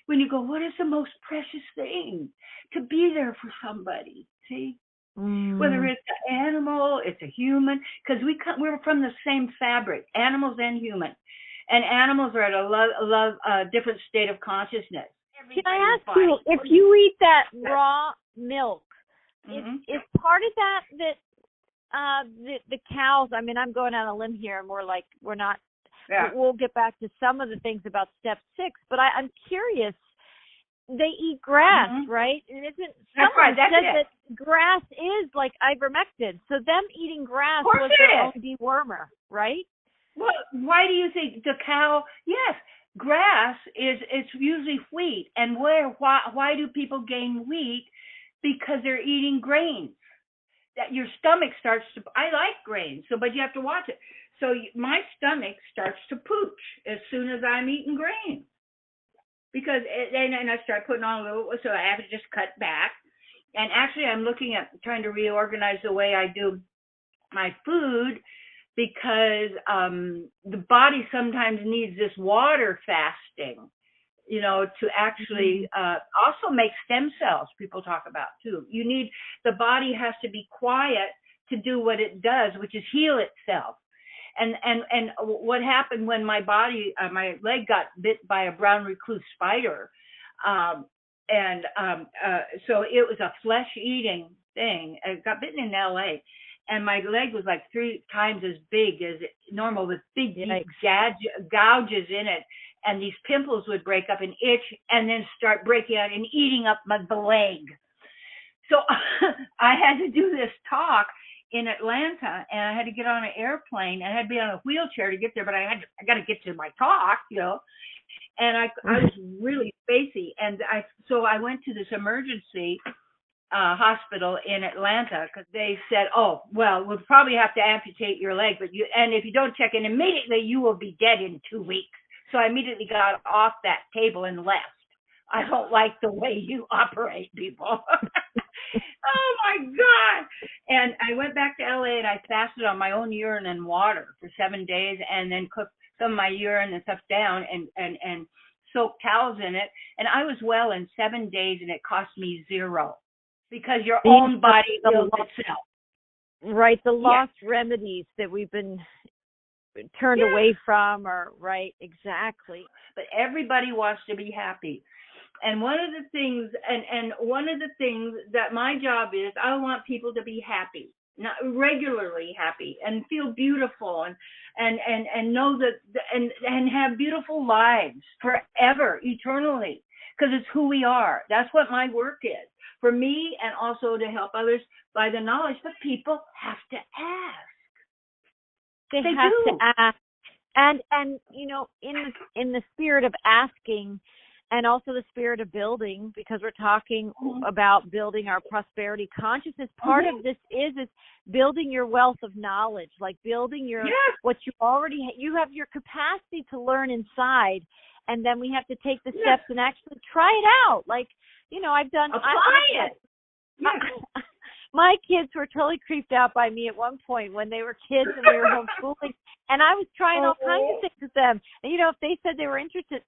S3: When you go, what is the most precious thing? To be there for somebody, see? Whether it's an animal, it's a human, because we're from the same fabric, animals and human. And animals are at a different state of consciousness.
S2: Can I ask you, if you eat that raw milk, is part of that the cows, I mean, I'm going on a limb here, and we're not, we'll get back to some of the things about step 6, but I'm curious, they eat grass, right? And someone said that grass is like ivermectin, so them eating grass was their own dewormer, right?
S3: Well, why do you think the cow? Yes, grass it's usually wheat, and why do people gain weight? Because they're eating grains. That your stomach starts to. I like grains, but you have to watch it. So my stomach starts to pooch as soon as I'm eating grains, because and I start putting on a little. So I have to just cut back. And actually, I'm looking at trying to reorganize the way I do my food, because the body sometimes needs this water fasting, to actually also make stem cells, people talk about too. The body has to be quiet to do what it does, which is heal itself. And what happened when my leg got bit by a brown recluse spider, so it was a flesh-eating thing. I got bitten in LA. And my leg was like 3 times as big as normal, with big deep gouges in it. And these pimples would break up and itch and then start breaking out and eating up the leg. So I had to do this talk in Atlanta, and I had to get on an airplane, and I had to be on a wheelchair to get there, but I got to get to my talk, And I was really spacey. And so I went to this emergency hospital in Atlanta, because they said, oh, well, we'll probably have to amputate your leg, and if you don't check in immediately, you will be dead in 2 weeks. So I immediately got off that table and left. I don't like the way you operate, people. Oh my God. And I went back to LA, and I fasted on my own urine and water for 7 days, and then cooked some of my urine and stuff down and soaked towels in it. And I was well in 7 days, and it cost me $0. Because your own body heals itself. Right, the lost remedies that we've been turned away from, right, exactly. But everybody wants to be happy. And one of the things, that my job is, I want people to be happy, not regularly happy, and feel beautiful, and know that, and have beautiful lives forever, eternally, because it's who we are. That's what my work is. For me, and also to help others by the knowledge that people have to ask. They have to ask. And in the spirit of asking, and also the spirit of building, because we're talking about building our prosperity consciousness, part of this is building your wealth of knowledge, like building your what you have your capacity to learn inside, and then we have to take the steps and actually try it out. Like, I've done apply it. My kids were totally creeped out by me at one point when they were kids and we were homeschooling, and I was trying all kinds of things with them. And if they said they were interested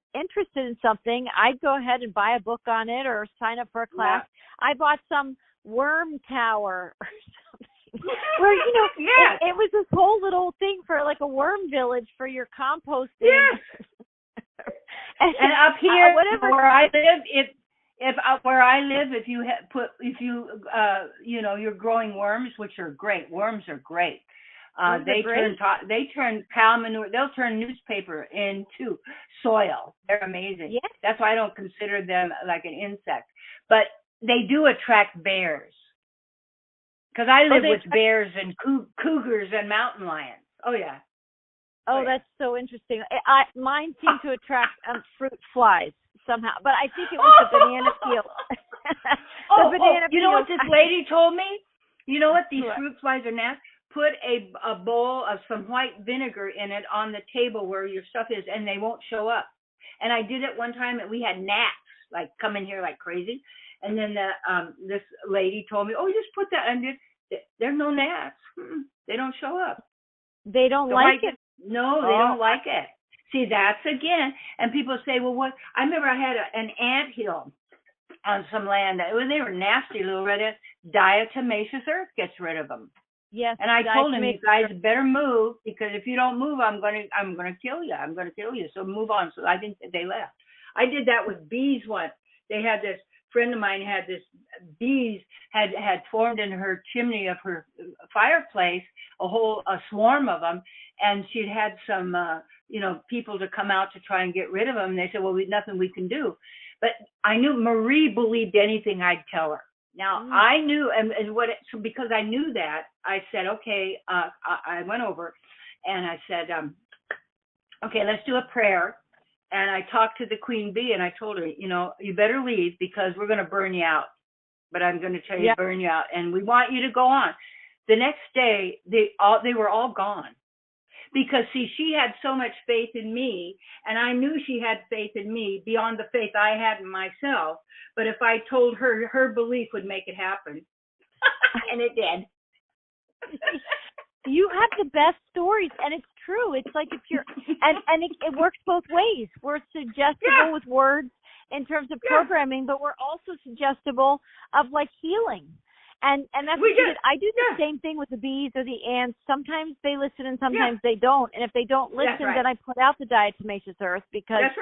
S3: in something, I'd go ahead and buy a book on it or sign up for a class. I bought some worm tower or something.
S2: Where, you know,
S3: Yes.
S2: it was this whole little thing for like a worm village for your composting.
S3: Yes. And up here,
S2: whatever.
S3: where I live, if you you're growing worms, which are great. Worms are great. They turn cow manure. They'll turn newspaper into soil. They're amazing.
S2: Yes.
S3: That's why I don't consider them like an insect. But they do attract bears. Because I live with bears and cougars and mountain lions. Oh yeah.
S2: Oh, that's so interesting. Mine seem to attract fruit flies somehow, but I think it was the banana peel.
S3: You know what this lady told me? You know what? These fruit flies are nasty. Put a bowl of some white vinegar in it on the table where your stuff is, and they won't show up. And I did it one time, and we had gnats like come in here like crazy. And then this lady told me, "Oh, you just put that." And there's no gnats. They don't show up.
S2: They don't like it.
S3: No, they don't like it. See, that's again. And people say, "Well, what?" I remember I had an anthill on some land. They were nasty little red ants. Diatomaceous earth gets rid of them.
S2: Yes.
S3: And I told him, "You guys better move, because if you don't move, I'm gonna kill you. I'm gonna kill you. So move on." So I think that they left. I did that with bees once. They had this friend of mine had this bees had formed in her chimney of her fireplace, a swarm of them, and she'd had some people to come out to try and get rid of them. And they said, "Well, nothing we can do." But I knew Marie believed anything I'd tell her. Now I knew, so because I knew that, I said, okay. I went over and I said, okay, let's do a prayer. And I talked to the queen bee, and I told her, you better leave, because we're going to burn you out. But I'm going to tell you to burn you out, and we want you to go on. The next day, they were all gone. Because, see, she had so much faith in me, and I knew she had faith in me beyond the faith I had in myself. But if I told her, her belief would make it happen. And it did.
S2: You have the best stories, and it's true. It's like if you're, and it works both ways. We're suggestible with words in terms of programming, but we're also suggestible of like healing. And that's what I do the same thing with the bees or the ants. Sometimes they listen and sometimes they don't. And if they don't listen, then I put out the diatomaceous earth, because
S3: That's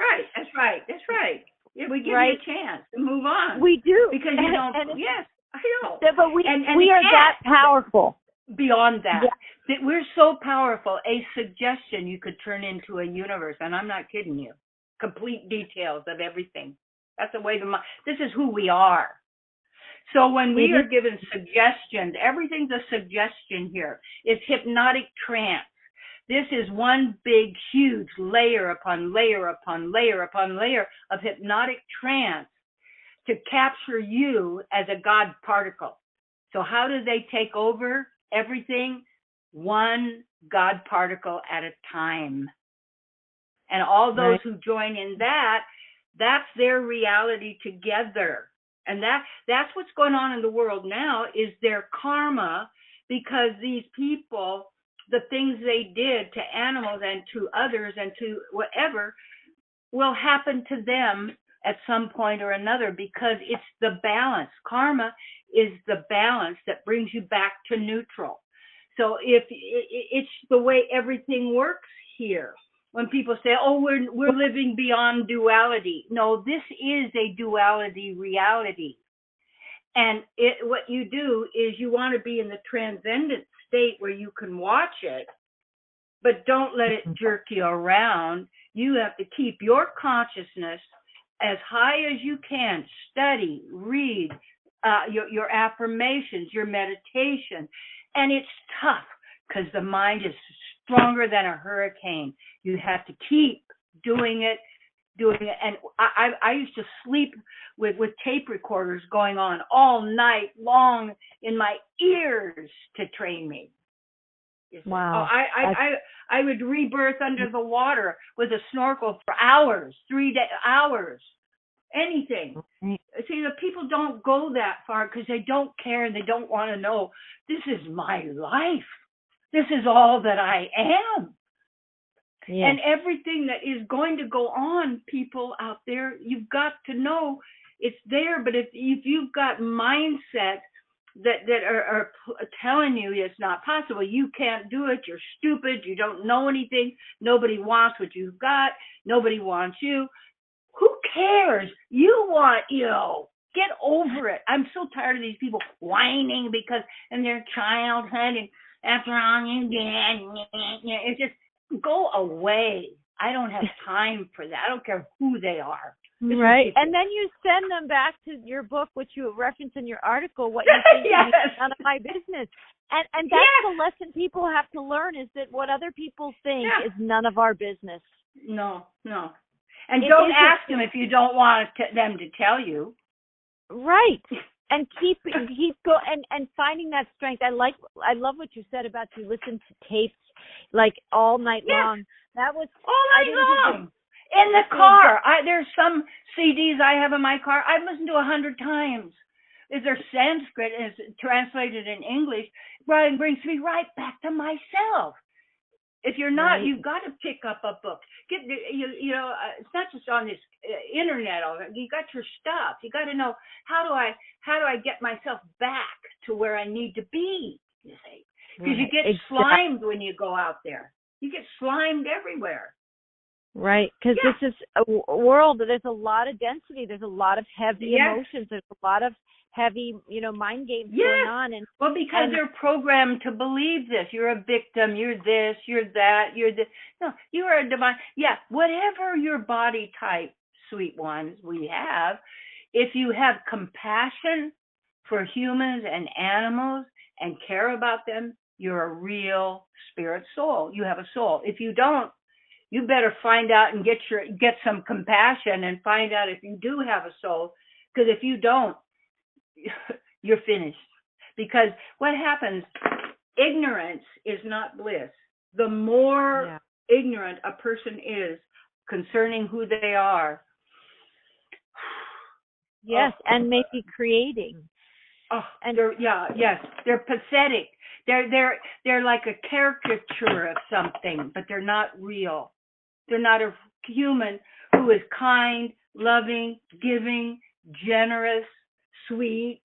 S3: right. Yeah, we give you a chance to move on.
S2: We do.
S3: Because you don't. Yes, I know.
S2: But we are that powerful.
S3: Beyond that, that we're so powerful. A suggestion you could turn into a universe, and I'm not kidding you. Complete details of everything. That's the way this is who we are. So when we are given suggestions, everything's a suggestion here. It's hypnotic trance. This is one big, huge layer upon layer upon layer upon layer of hypnotic trance to capture you as a God particle. So how do they take over everything? One God particle at a time. And all those who join in that's their reality together. And that's what's going on in the world now, is their karma, because these people, the things they did to animals and to others and to whatever, will happen to them at some point or another, because it's the balance. Karma is the balance that brings you back to neutral. So if it's the way everything works here. When people say, "Oh, we're living beyond duality," no, this is a duality reality. And what you do is you want to be in the transcendent state where you can watch it, but don't let it jerk you around. You have to keep your consciousness as high as you can. Study, read your affirmations, your meditation. And it's tough because the mind is stronger than a hurricane. You have to keep doing it. And I used to sleep with tape recorders going on all night long in my ears to train me.
S2: Wow.
S3: I would rebirth under the water with a snorkel for hours, 3 hours, anything. See, the people don't go that far because they don't care and they don't want to know. This is my life. This is all that I am. Yes. And everything that is going to go on, people out there, you've got to know it's there. But if you've got mindset that are telling you it's not possible. You can't do it. You're stupid. You don't know anything. Nobody wants what you've got. Nobody wants you. Who cares? You want, get over it. I'm so tired of these people whining because in their childhood and after all you did, it's just go away. I don't have time for that. I don't care who they are.
S2: Right. And then you send them back to your book, which you reference in your article, what you think
S3: yes.
S2: is none of my business. And that's the lesson people have to learn, is that what other people think is none of our business.
S3: No. And don't ask them if you don't want them to tell you.
S2: Right. And keep go and finding that strength. I love what you said about you listen to tapes like all night long. That was
S3: all night long. In the car. There's some CDs I have in my car I've listened to 100 times. Is there Sanskrit and it's translated in English? It brings me right back to myself. If you're not, you've got to pick up a book. Get it's not just on this internet. You got your stuff. You got to know how do I get myself back to where I need to be. You see, because you get slimed when you go out there. You get slimed everywhere.
S2: Right, because this is a world. There's a lot of density. There's a lot of heavy emotions. There's a lot of heavy, mind games going on. And
S3: because they're programmed to believe this. You're a victim. You're this. You're that. You're this. No, you are a divine. Yeah, whatever your body type, sweet ones, we have. If you have compassion for humans and animals and care about them, you're a real spirit soul. You have a soul. If you don't, you better find out and get some compassion and find out if you do have a soul. Because if you don't, you're finished. Because what happens, ignorance is not bliss. The more ignorant a person is concerning who they are.
S2: Yes, and maybe creating.
S3: They're pathetic. They're like a caricature of something, but they're not real. They're not a human who is kind, loving, giving, generous, sweet,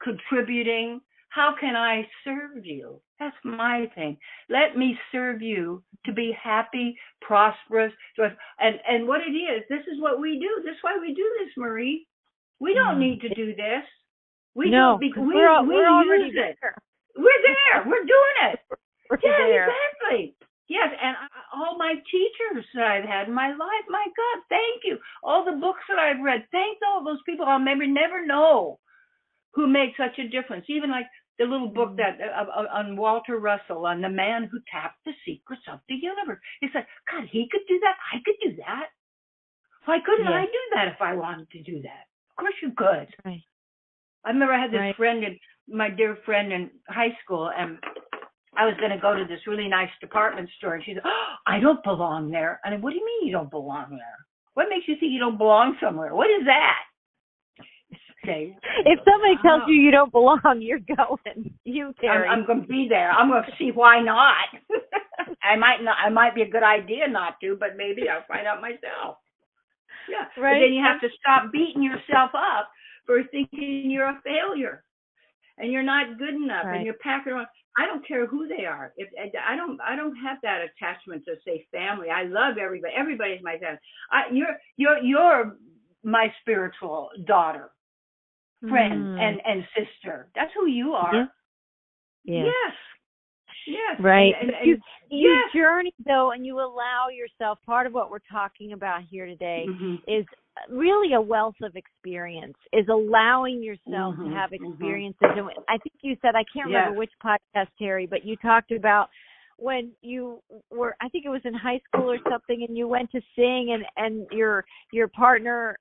S3: contributing. How can I serve you? That's my thing. Let me serve you to be happy, prosperous, joyful. And what it is, this is what we do. This is why we do this, Marie. We don't need to do this. We don't. We're already there. We're there. We're doing it.
S2: We're there.
S3: Exactly. Yes, and all my teachers that I've had in my life, my God, thank you. All the books that I've read, thank all those people I'll maybe never know who made such a difference. Even like the little book that on Walter Russell, on the man who tapped the secrets of the universe. It's like, God, he could do that. I could do that. Why couldn't I do that if I wanted to do that? Of course you could.
S2: Right.
S3: I remember I had this my dear friend in high school, and I was going to go to this really nice department store, and she said, I don't belong there. And I said, what do you mean you don't belong there? What makes you think you don't belong somewhere? What is that? Okay.
S2: If somebody tells you don't belong, you're going. Terry.
S3: I'm going to be there. I'm going to see why not. I might be a good idea not to, but maybe I'll find out myself. Yeah. Right. But then you have to stop beating yourself up for thinking you're a failure and you're not good enough and you're packing around. I don't care who they are. If I don't have that attachment to say family. I love everybody. Everybody's my family. You're my spiritual daughter, friend, and sister. That's who you are.
S2: Yeah.
S3: Yes.
S2: Right. And you journey though, and you allow yourself. Part of what we're talking about here today is really a wealth of experience. Is allowing yourself to have experiences. And I think you said, I can't remember which podcast, Terry, but you talked about when you were, I think it was in high school or something, and you went to sing, and your partner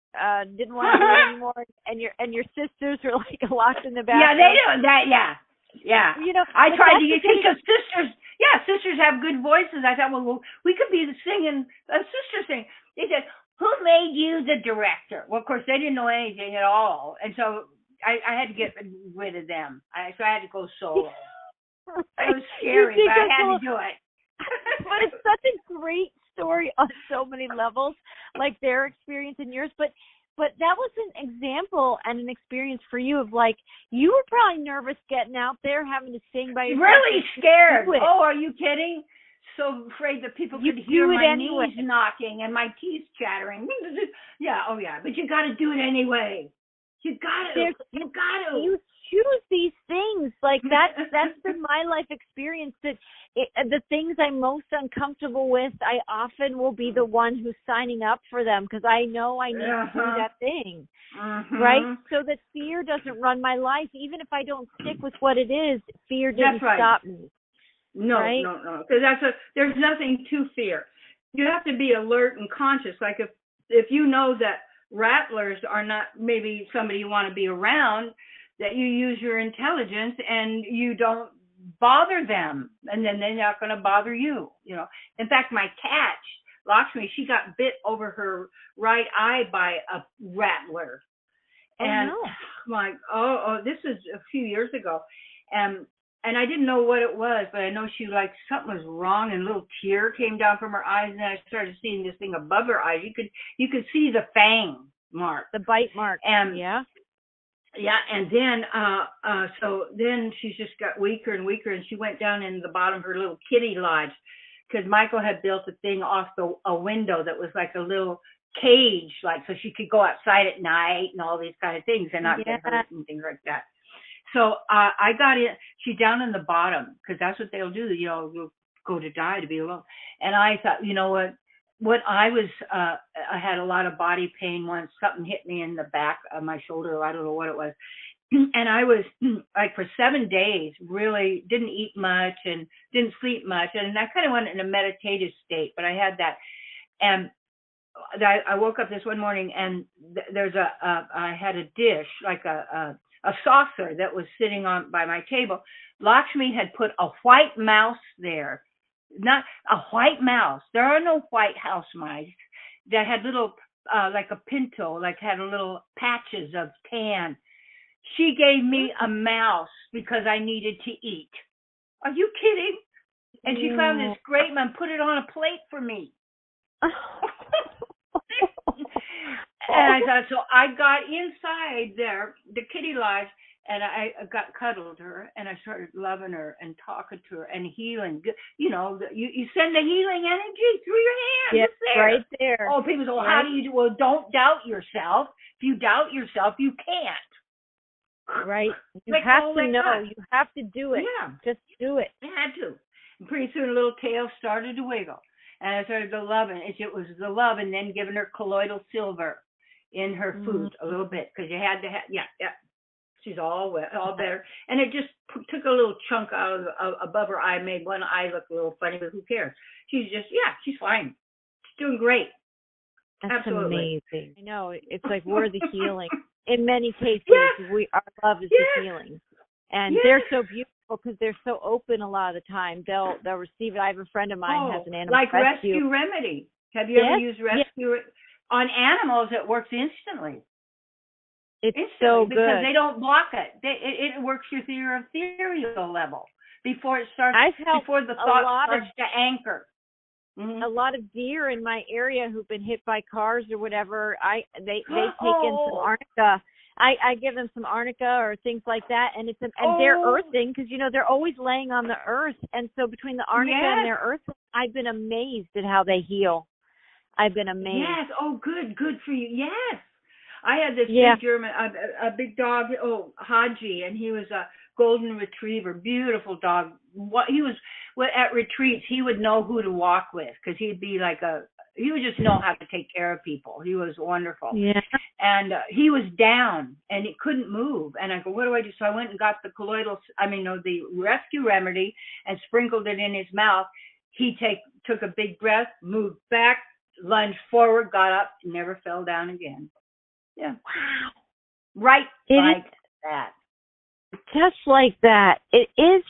S2: didn't want to do it anymore, and your sisters were like locked in the bathroom.
S3: Yeah, they do that. Yeah. I tried to get because sisters have good voices. I thought, well, we could be singing a sister sing. They said, who made you the director? Well, of course, they didn't know anything at all, and so I had to get rid of them. So I had to go solo. It was scary, but I had to do it.
S2: But it's such a great story on so many levels, like their experience and yours. But But that was an example and an experience for you of like, you were probably nervous getting out there, having to sing by yourself.
S3: Really scared. Oh, are you kidding? So afraid that people could hear my knees knocking and my teeth chattering. Yeah, oh yeah, but you got to do it anyway. You got to.
S2: You choose these things. Like that's been my life experience, that the things I'm most uncomfortable with, I often will be the one who's signing up for them because I know I need to do that thing. Right? So that fear doesn't run my life. Even if I don't stick with what it is, fear didn't stop me.
S3: No,
S2: right?
S3: no. Because there's nothing to fear. You have to be alert and conscious. Like if you know that rattlers are not maybe somebody you want to be around, that you use your intelligence and you don't bother them, and then they're not going to bother you. You know. In fact, my cat Lakshmi, she got bit over her right eye by a rattler, and this is a few years ago, and I didn't know what it was, but I know she something was wrong, and a little tear came down from her eyes, and then I started seeing this thing above her eyes. You could see the fang mark,
S2: the bite mark,
S3: and and then so then she just got weaker and weaker, and she went down in the bottom of her little kitty lodge because Michael had built a thing off a window that was like a little cage, so she could go outside at night and all these kind of things and not get hurt and things like that. So I got in. She's down in the bottom because that's what they'll do. You'll go to die to be alone. And I thought, you know what I was, I had a lot of body pain once. Something hit me in the back of my shoulder. I don't know what it was. And I was for 7 days, really didn't eat much and didn't sleep much. And I kind of went in a meditative state, but I had that. And I woke up this one morning and I had a dish, like a saucer that was sitting on by my table. Lakshmi had put a white mouse there. Not a white mouse. There are no white house mice that had little, like a pinto, had a little patches of tan. She gave me a mouse because I needed to eat. Are you kidding? And she found this great one, put it on a plate for me. And I thought, so I got inside there, the kitty lodge, and I got cuddled her, and I started loving her and talking to her and healing. You send the healing energy through your hands.
S2: Yes,
S3: there.
S2: Right there.
S3: Oh, people say, well, how do you do? Well, don't doubt yourself. If you doubt yourself, you can't.
S2: Right. You have to know. You have to do it.
S3: Yeah.
S2: Just do it.
S3: I had to. And pretty soon, a little tail started to wiggle, and I started to love it. It was the love, and then giving her colloidal silver in her food a little bit, because you had to have, she's all wet, all better. And it just took a little chunk out of above her eye, made one eye look a little funny, but who cares? She's just, she's fine. She's doing great.
S2: That's
S3: absolutely
S2: amazing. I know, it's like we're the healing. In many cases, our love is the healing. And they're so beautiful because they're so open a lot of the time. They'll receive it. I have a friend of mine who has an animal
S3: like rescue remedy. Have you ever used rescue? On animals, it works instantly.
S2: It's so good.
S3: Because they don't block it. It works your ethereal level before it starts, before the thought starts to anchor. Mm-hmm.
S2: A lot of deer in my area who've been hit by cars or whatever, they take in some arnica. I give them some arnica or things like that, and they're earthing because they're always laying on the earth, and so between the arnica and their earth, I've been amazed at how they heal. I've been amazed.
S3: Yes. Oh, good for you. Yes. I had this big German, a big dog, Haji, and he was a golden retriever, beautiful dog. He was at retreats. He would know who to walk with because he'd be he would just know how to take care of people. He was wonderful.
S2: Yeah.
S3: And he was down and he couldn't move. And I go, what do I do? So I went and got the rescue remedy and sprinkled it in his mouth. He took a big breath, moved back, lunged forward, got up, never fell down again. Yeah.
S2: Wow.
S3: Right like that.
S2: Just like that. It is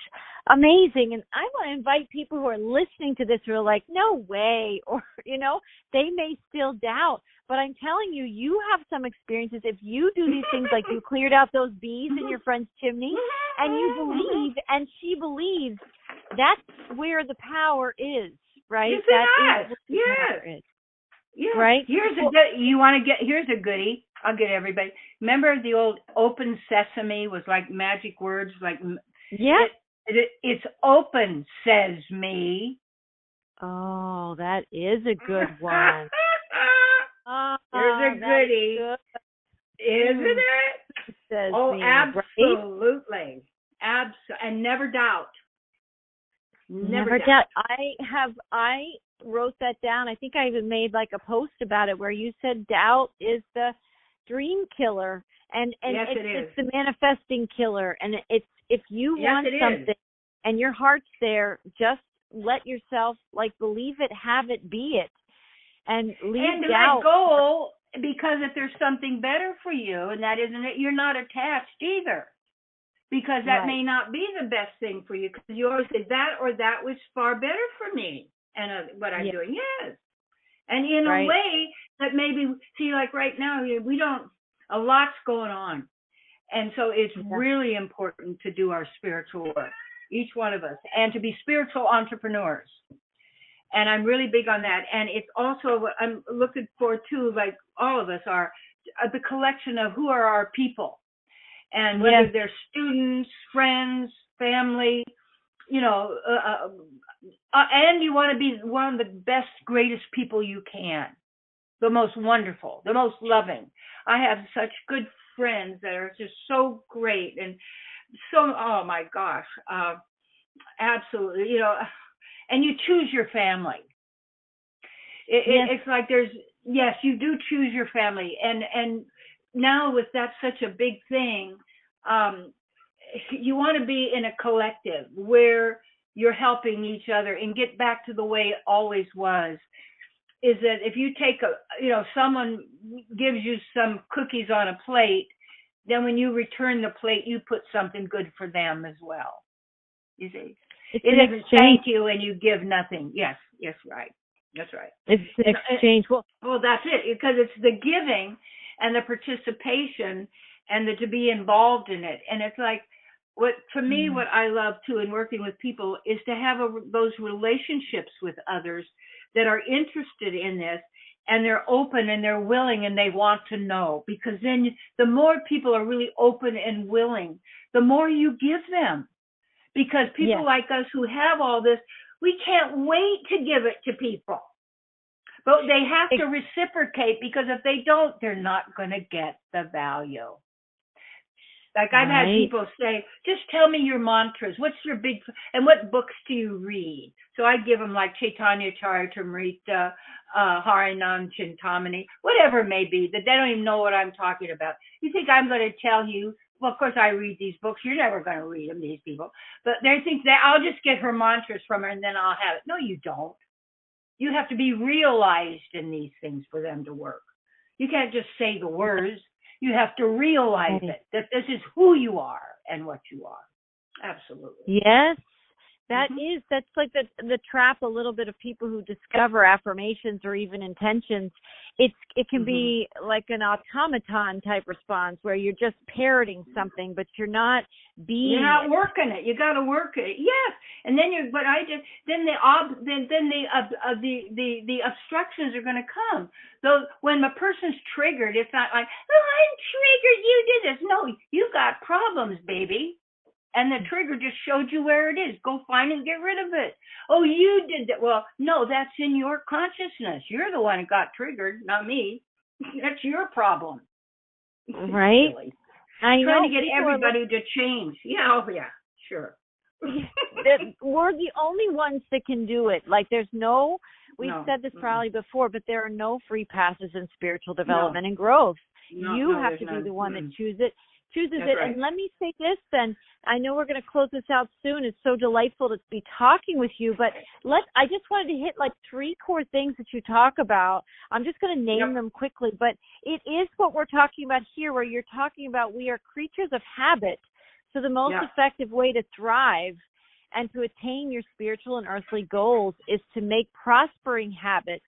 S2: amazing. And I want to invite people who are listening to this who are like, no way. Or, they may still doubt. But I'm telling you, you have some experiences. If you do these things, like you cleared out those bees in your friend's chimney, and you believe, and she believes, that's where the power is, right?
S3: Yes,
S2: Power is.
S3: Yeah.
S2: Right?
S3: Here's a goodie. I'll get everybody. Remember the old open sesame was like magic words, like
S2: Yeah.
S3: it's open, says me.
S2: Oh, that is a good one.
S3: There's a goodie, isn't it?
S2: Says
S3: Oh,
S2: me,
S3: absolutely,
S2: right?
S3: And never doubt.
S2: Never doubt. I wrote that down. I think I even made like a post about it where you said doubt is the dream killer, and
S3: yes,
S2: it's the manifesting killer, and it's if you
S3: yes,
S2: want something and your heart's there, just let yourself believe it, have it, be it, and leave doubt.
S3: Let go, because if there's something better for you, and that isn't it, you're not attached either. Because that may not be the best thing for you. Because you always say that or that was far better for me. And what I'm doing, yes. And in a way that maybe, see, like right now, we don't, a lot's going on. And so it's really important to do our spiritual work, each one of us, and to be spiritual entrepreneurs. And I'm really big on that. And it's also what I'm looking for too, like all of us are, the collection of who are our people. And whether they're students, friends, family, and you want to be one of the best, greatest people you can, the most wonderful, the most loving. I have such good friends that are just so great and so, oh my gosh, absolutely, and you choose your family. It's like you do choose your family. And now with that such a big thing, you want to be in a collective where you're helping each other and get back to the way it always was. Is that if you take someone gives you some cookies on a plate, then when you return the plate, you put something good for them as well. You see, it isn't thank you and you give nothing. Yes, right. That's right.
S2: It's an exchange.
S3: Well, that's it, because it's the giving and the participation and to be involved in it. And it's like, what I love too in working with people is to have those relationships with others that are interested in this, and they're open and they're willing and they want to know, because then the more people are really open and willing, the more you give them, because people like us who have all this, we can't wait to give it to people. But they have to reciprocate, because if they don't, they're not going to get the value. Like I've had people say, just tell me your mantras. What's your and what books do you read? So I give them like Chaitanya Charitamrita, Harinam Chintamani, whatever it may be, that they don't even know what I'm talking about. You think I'm going to tell you, well, of course I read these books. You're never going to read them, these people. But they think that I'll just get her mantras from her and then I'll have it. No, you don't. You have to be realized in these things for them to work. You can't just say the words. You have to realize it, that this is who you are and what you are. Absolutely.
S2: Yes. That's like the trap a little bit of people who discover affirmations or even intentions. It can be like an automaton type response where you're just parroting something, but you're not
S3: You're not working it. You got to work it. Yes. And then the obstructions are going to come. So when a person's triggered, it's not like, oh, I'm triggered, you did this. No, you got problems, baby. And the trigger just showed you where it is. Go find and get rid of it. Oh, you did that. Well, no, that's in your consciousness. You're the one who got triggered, not me. That's your problem.
S2: Right.
S3: I know. Trying to get everybody to change. Yeah, sure.
S2: We're the only ones that can do it. Like we've said this probably before, but there are no free passes in spiritual development and growth. You have to be the one that chooses it. Right. And let me say this then. I know we're going to close this out soon. It's so delightful to be talking with you, but I just wanted to hit like 3 core things that you talk about. I'm just going to name them quickly, but it is what we're talking about here, where you're talking about we are creatures of habit. So the most effective way to thrive and to attain your spiritual and earthly goals is to make prospering habits.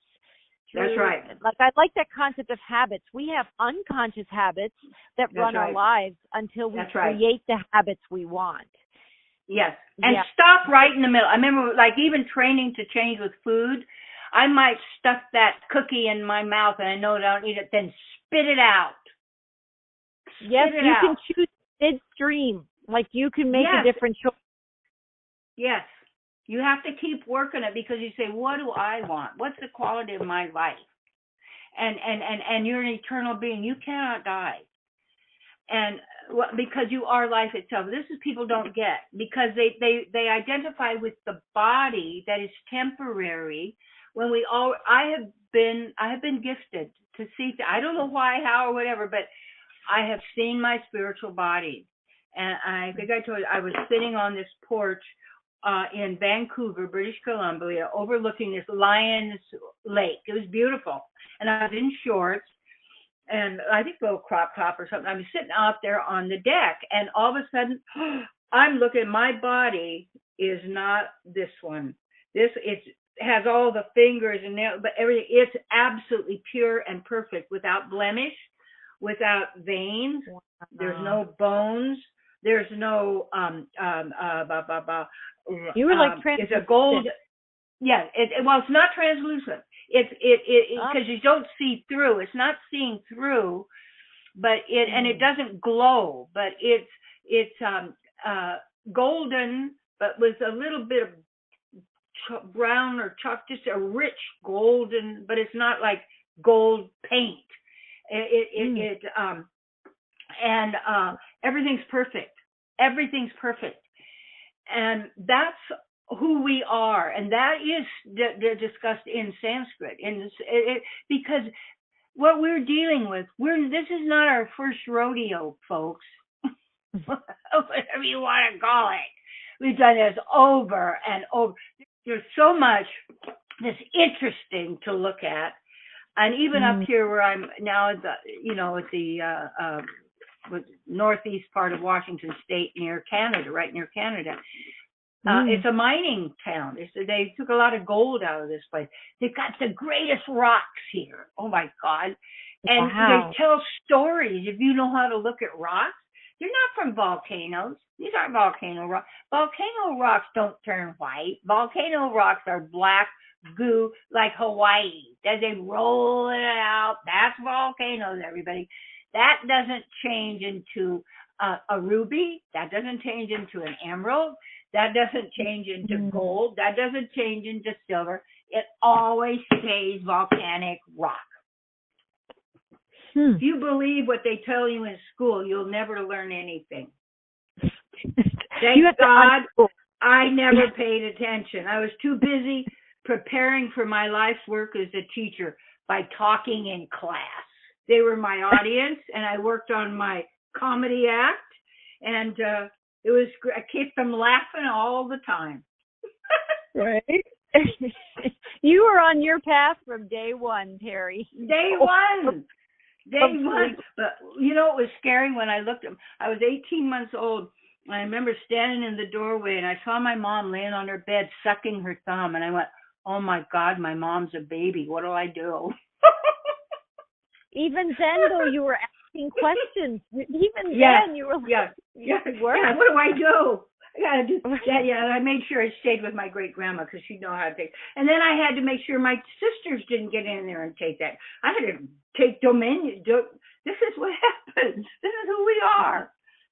S3: That's right.
S2: Like I like that concept of habits. We have unconscious habits that run our lives until we create the habits we want.
S3: Yes. And stop right in the middle. I remember like even training to change with food, I might stuff that cookie in my mouth and I know I don't eat it, then spit it out.
S2: Yes,
S3: Spit it
S2: you
S3: out.
S2: can choose midstream. Like you can make a different choice.
S3: Yes. You have to keep working it because you say, what do I want? What's the quality of my life? And you're an eternal being. You cannot die. And because you are life itself. This is people don't get because they identify with the body that is temporary when I have been gifted to see, I don't know why, how, or whatever, but I have seen my spiritual body. And I think I told you, I was sitting on this porch in Vancouver, British Columbia, overlooking this Lions Lake. It was beautiful. And I was in shorts and I think a little crop top or something. I was sitting out there on the deck and all of a sudden I'm looking, my body is not this one. It has all the fingers and nails, but everything, it's absolutely pure and perfect, without blemish, without veins. Wow. There's no bones. There's no
S2: you were like
S3: it's a gold. Yeah, well, it's not translucent. It's because you don't see through. It's not seeing through, but and it doesn't glow. But it's golden, but with a little bit of brown or chalk, just a rich golden. But it's not like gold paint. And everything's perfect. Everything's perfect. And that's who we are. And that is discussed in Sanskrit. Because what we're dealing with, this is not our first rodeo, folks. Whatever you want to call it. We've done this over and over. There's so much that's interesting to look at. And even up here where I'm now at the northeast part of Washington State, near Canada, right near Canada. It's a mining town. They took a lot of gold out of this place. They've got the greatest rocks here. Oh my God. And they tell stories. If you know how to look at rocks, they're not from volcanoes. These aren't volcano rocks. Volcano rocks don't turn white. Volcano rocks are black goo like Hawaii. As they roll it out, that's volcanoes, everybody. That doesn't change into a ruby. That doesn't change into an emerald. That doesn't change into gold. That doesn't change into silver. It always stays volcanic rock. If you believe what they tell you in school, you'll never learn anything. Thank God I never paid attention. I was too busy preparing for my life's work as a teacher by talking in class. They were my audience, and I worked on my comedy act, and it was I kept them laughing all the time.
S2: Right. You were on your path from day one, Terry.
S3: Day one. But you know, it was scary when I looked at them. I was 18 months old. And I remember standing in the doorway, and I saw my mom laying on her bed sucking her thumb, and I went, "Oh my God, my mom's a baby. What do I do?"
S2: Even then, though, you were asking questions. Even then, you were like,
S3: what do I do? I gotta do that. Yeah, I made sure I stayed with my great grandma because she'd know how to take. And then I had to make sure my sisters didn't get in there and take that. I had to take dominion. This is what happens. This is who we are.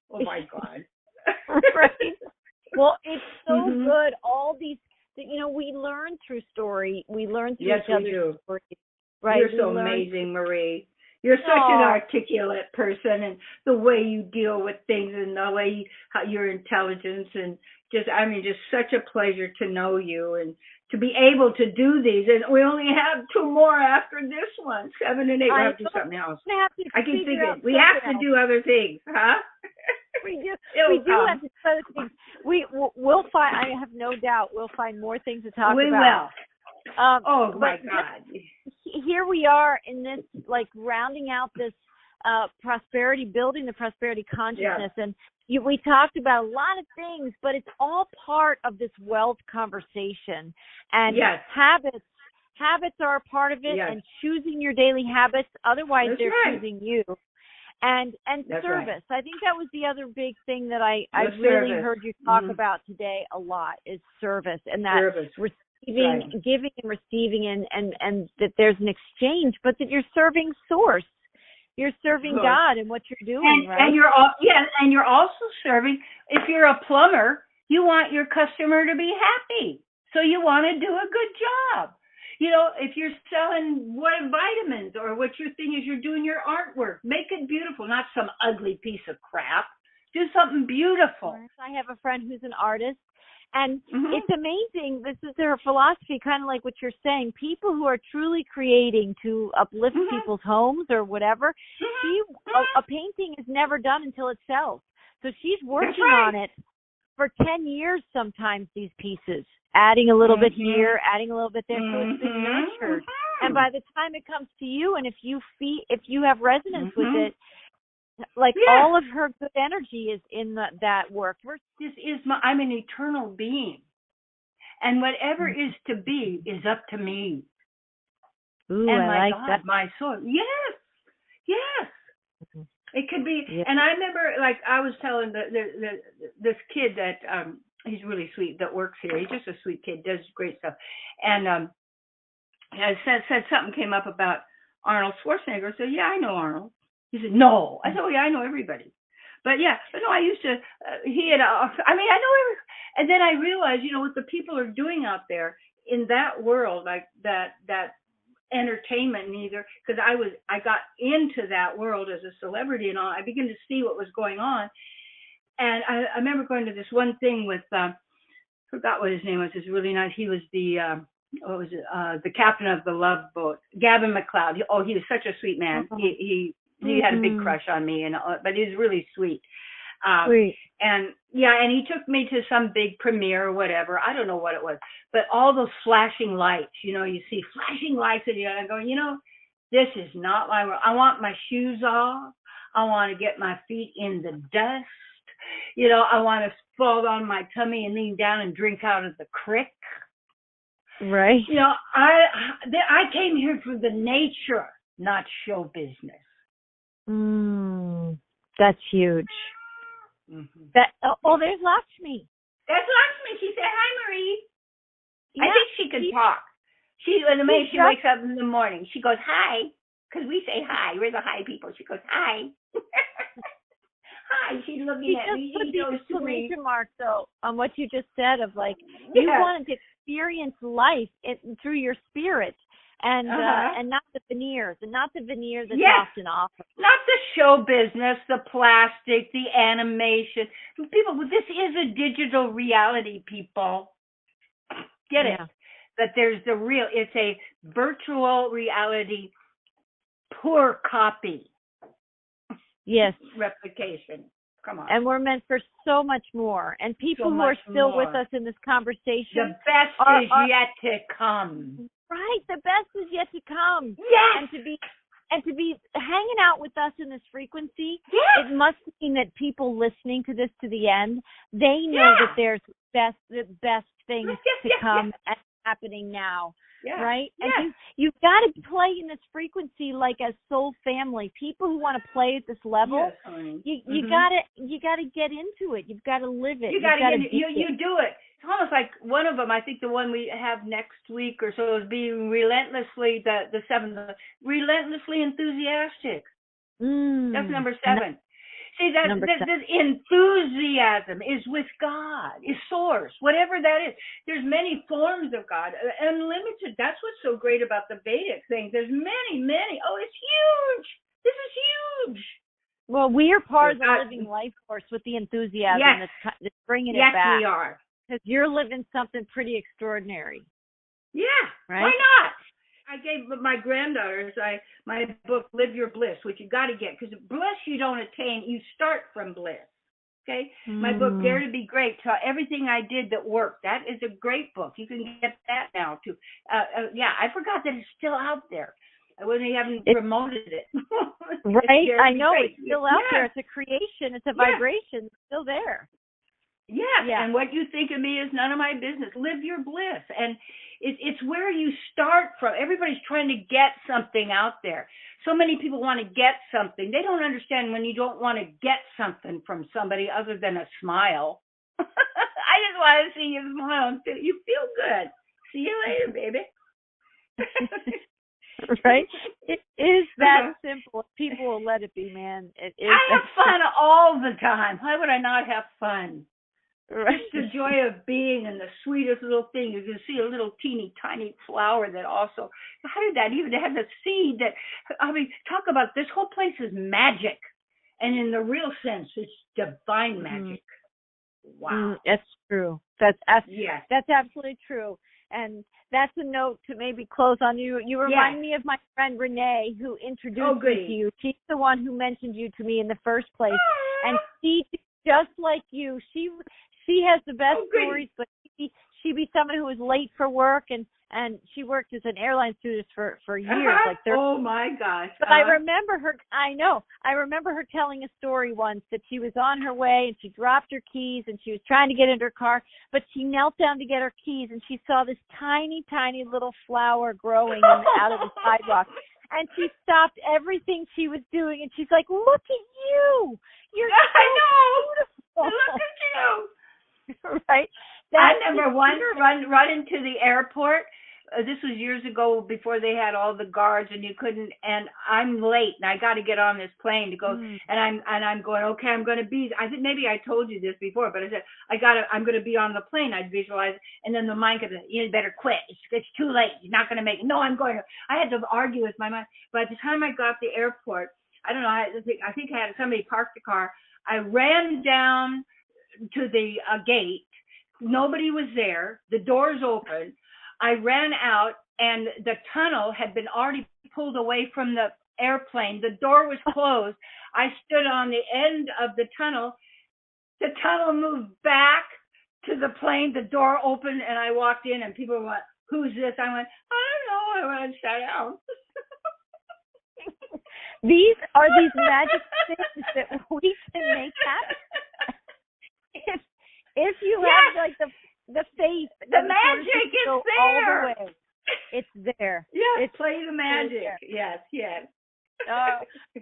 S3: Oh my God.
S2: Right. Well, it's so good. All these, we learn through story. We learn through each other's stories. Right.
S3: You're so amazing, Marie. You're such an articulate person, and the way you deal with things, and the way your intelligence, and just such a pleasure to know you and to be able to do these. And we only have 2 more after this one, 7 and 8. We'll have to do something else. I keep thinking we have to do other things, huh?
S2: We do have to do other things. We'll find. I have no doubt we'll find more things to talk about.
S3: We will. Oh my God!
S2: Here we are in this, like, rounding out this prosperity, building the prosperity consciousness, and we talked about a lot of things, but it's all part of this wealth conversation. And habits are a part of it, and choosing your daily habits. Otherwise, they're choosing you. And service. Right. I think that was the other big thing that I really heard you talk about today a lot is service, and that receiving, giving and receiving, and that there's an exchange, but that you're serving source. You're serving
S3: Good.
S2: God in what you're doing, right?
S3: And you're also serving. If you're a plumber, you want your customer to be happy, so you want to do a good job. You know, if you're selling vitamins or what your thing is, you're doing your artwork. Make it beautiful, not some ugly piece of crap. Do something beautiful.
S2: I have a friend who's an artist, and
S3: Mm-hmm.
S2: it's amazing. This is their philosophy, kind of like what you're saying. People who are truly creating to uplift
S3: Mm-hmm.
S2: people's homes or whatever,
S3: Mm-hmm.
S2: a painting is never done until it sells. So she's working
S3: That's right.
S2: on it for 10 years sometimes, these pieces, adding a little bit
S3: Mm-hmm.
S2: here, adding a little bit there. So it's been
S3: Mm-hmm.
S2: nurtured. And by the time it comes to you, and if you have resonance
S3: Mm-hmm.
S2: with it, like
S3: Yeah.
S2: all of her good energy is in that work.
S3: I'm an eternal being, and whatever is to be is up to me.
S2: Ooh,
S3: And
S2: I
S3: my
S2: like
S3: God,
S2: that.
S3: my soul. Yes. It could be.
S2: Yeah.
S3: And I remember, like I was telling this kid that he's really sweet that works here. He's just a sweet kid, does great stuff. And I said something came up about Arnold Schwarzenegger. I said, yeah, I know Arnold. He said, no. I said, oh, yeah, I know everybody. But no, I used to, I know every, and then I realized, what the people are doing out there in that world, like that entertainment neither, because I got into that world as a celebrity and all. I began to see what was going on. And I remember going to this one thing with, forgot what his name was. It's really nice. He was the captain of the Love Boat, Gavin McLeod. He was such a sweet man. He had a big crush on me, but he was really sweet.
S2: Sweet.
S3: And he took me to some big premiere or whatever. I don't know what it was, but all those flashing lights, you see flashing lights, and I'm going, this is not my world. I want my shoes off. I want to get my feet in the dust. I want to fall on my tummy and lean down and drink out of the creek.
S2: Right.
S3: I came here for the nature, not show business.
S2: That's huge.
S3: Mm-hmm.
S2: There's Lakshmi.
S3: That's Lakshmi. She said, hi, Marie.
S2: Yeah,
S3: I think she can talk. When the minute she wakes up in the morning, she goes, hi, because we say hi. We're the hi people. She goes, hi. Hi. She's looking at me.
S2: She knows exclamation mark, though, on what you just said of, like, you wanted to experience life through your spirit. And not the veneers, and not the veneer that's often offered. Not
S3: the show business, the plastic, the animation. People, this is a digital reality, people. Get it? That there's the real, it's a virtual reality, poor copy.
S2: Yes.
S3: Replication. Come on.
S2: And we're meant for so much more. And people who are still with us in this conversation.
S3: The best is yet to come.
S2: Right, the best is yet to come.
S3: Yes.
S2: And to be hanging out with us in this frequency,
S3: yes.
S2: It must mean that people listening to this to the end, they know that there's the best things to come and happening now. Yeah. Right?
S3: Yes.
S2: And you've got to play in this frequency like a soul family. People who want to play at this level, you gotta get into it. You've got to live it.
S3: You do it. It's almost like one of them, I think the one we have next week or so is being relentlessly, the 7th, relentlessly enthusiastic. That's number 7. See, that enthusiasm is with God, is source, whatever that is. There's many forms of God, unlimited. That's what's so great about the Vedic thing. There's many. Oh, it's huge. This is huge.
S2: Well, we are part of the living life force with the enthusiasm that's bringing it back.
S3: Yes, we are.
S2: Because you're living something pretty extraordinary.
S3: Yeah, right? Why not? I gave my granddaughters my book, Live Your Bliss, which you got to get, because bliss you don't attain, you start from bliss. Okay? My book, Dare to Be Great, taught everything I did that worked. That is a great book. You can get that now, too. I forgot that it's still out there. I haven't promoted it.
S2: Right? I know. It's still out there. It's a creation. It's a vibration. It's still there.
S3: Yeah, and what you think of me is none of my business. Live your bliss. And it's where you start from. Everybody's trying to get something out there. So many people want to get something. They don't understand when you don't want to get something from somebody other than a smile. I just want to see you smile and you feel good. See you later, baby.
S2: Right? It is that simple. People will let it be, man. It is.
S3: I have fun all the time. Why would I not have fun?
S2: Right.
S3: Just the joy of being and the sweetest little thing. You can see a little teeny tiny flower that also, how did that even have the seed that, I mean, talk about this whole place is magic. And in the real sense, it's divine magic. Wow.
S2: That's true. That's
S3: yes.
S2: That's absolutely true. And that's a note to maybe close on. You remind me of my friend Renee, who introduced me to you. She's the one who mentioned you to me in the first place. And she, just like you, she has the best stories, but she be someone who was late for work, and she worked as an airline stewardess for years. Like
S3: oh my gosh.
S2: But I remember her. I remember her telling a story once that she was on her way and she dropped her keys and she was trying to get into her car, but she knelt down to get her keys and she saw this tiny, tiny little flower growing out of the sidewalk. And she stopped everything she was doing and she's like, "Look at you! You're so beautiful.
S3: Look at you!"
S2: Right?
S3: I remember once run into the airport. This was years ago before they had all the guards and you couldn't. And I'm late and I got to get on this plane to go. And I'm going. Okay, I'm going to be. I think maybe I told you this before, but I said I'm going to be on the plane. I'd visualize, and then the mind could. You better quit. It's too late. You're not going to make it. No, I'm going to. I had to argue with my mind. But by the time I got to the airport, I don't know. I think I had somebody parked the car. I ran down to the gate. Nobody was there. The doors open. I ran out, and the tunnel had been already pulled away from the airplane. The door was closed. I stood on the end of the tunnel. The tunnel moved back to the plane. The door opened, and I walked in, and people went, "Who's this?" I went, "I don't know." I went and sat down.
S2: These are these magic things that we can make happen. If you have like the faith,
S3: the magic is
S2: go
S3: there.
S2: All the way. It's there.
S3: Yes, play the magic. Yes.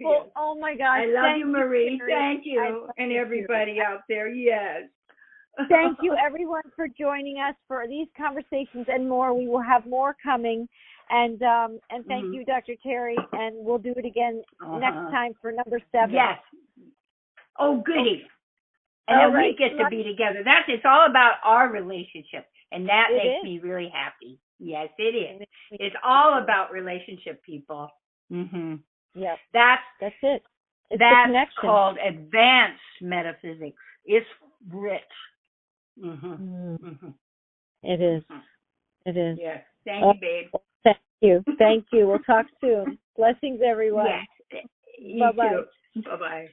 S2: Well, oh my gosh.
S3: I love you, Marie.
S2: Terry.
S3: Thank you, and everybody out there. Yes.
S2: Thank you, everyone, for joining us for these conversations and more. We will have more coming. And thank you, Dr. Terry, and we'll do it again next time for number 7.
S3: Yes. Oh, goody. And then we get to be together. It's all about our relationship, and that makes me really happy. Yes, it is. It's all about relationship, people. Mm-hmm.
S2: Yep.
S3: That's
S2: it. It's
S3: that's called advanced metaphysics. It's rich. Mm-hmm. Mm-hmm.
S2: It is. It is.
S3: Yes. Thank you, babe.
S2: Thank you. Thank you. We'll talk soon. Blessings, everyone.
S3: Yes.
S2: Bye-bye.
S3: Bye-bye.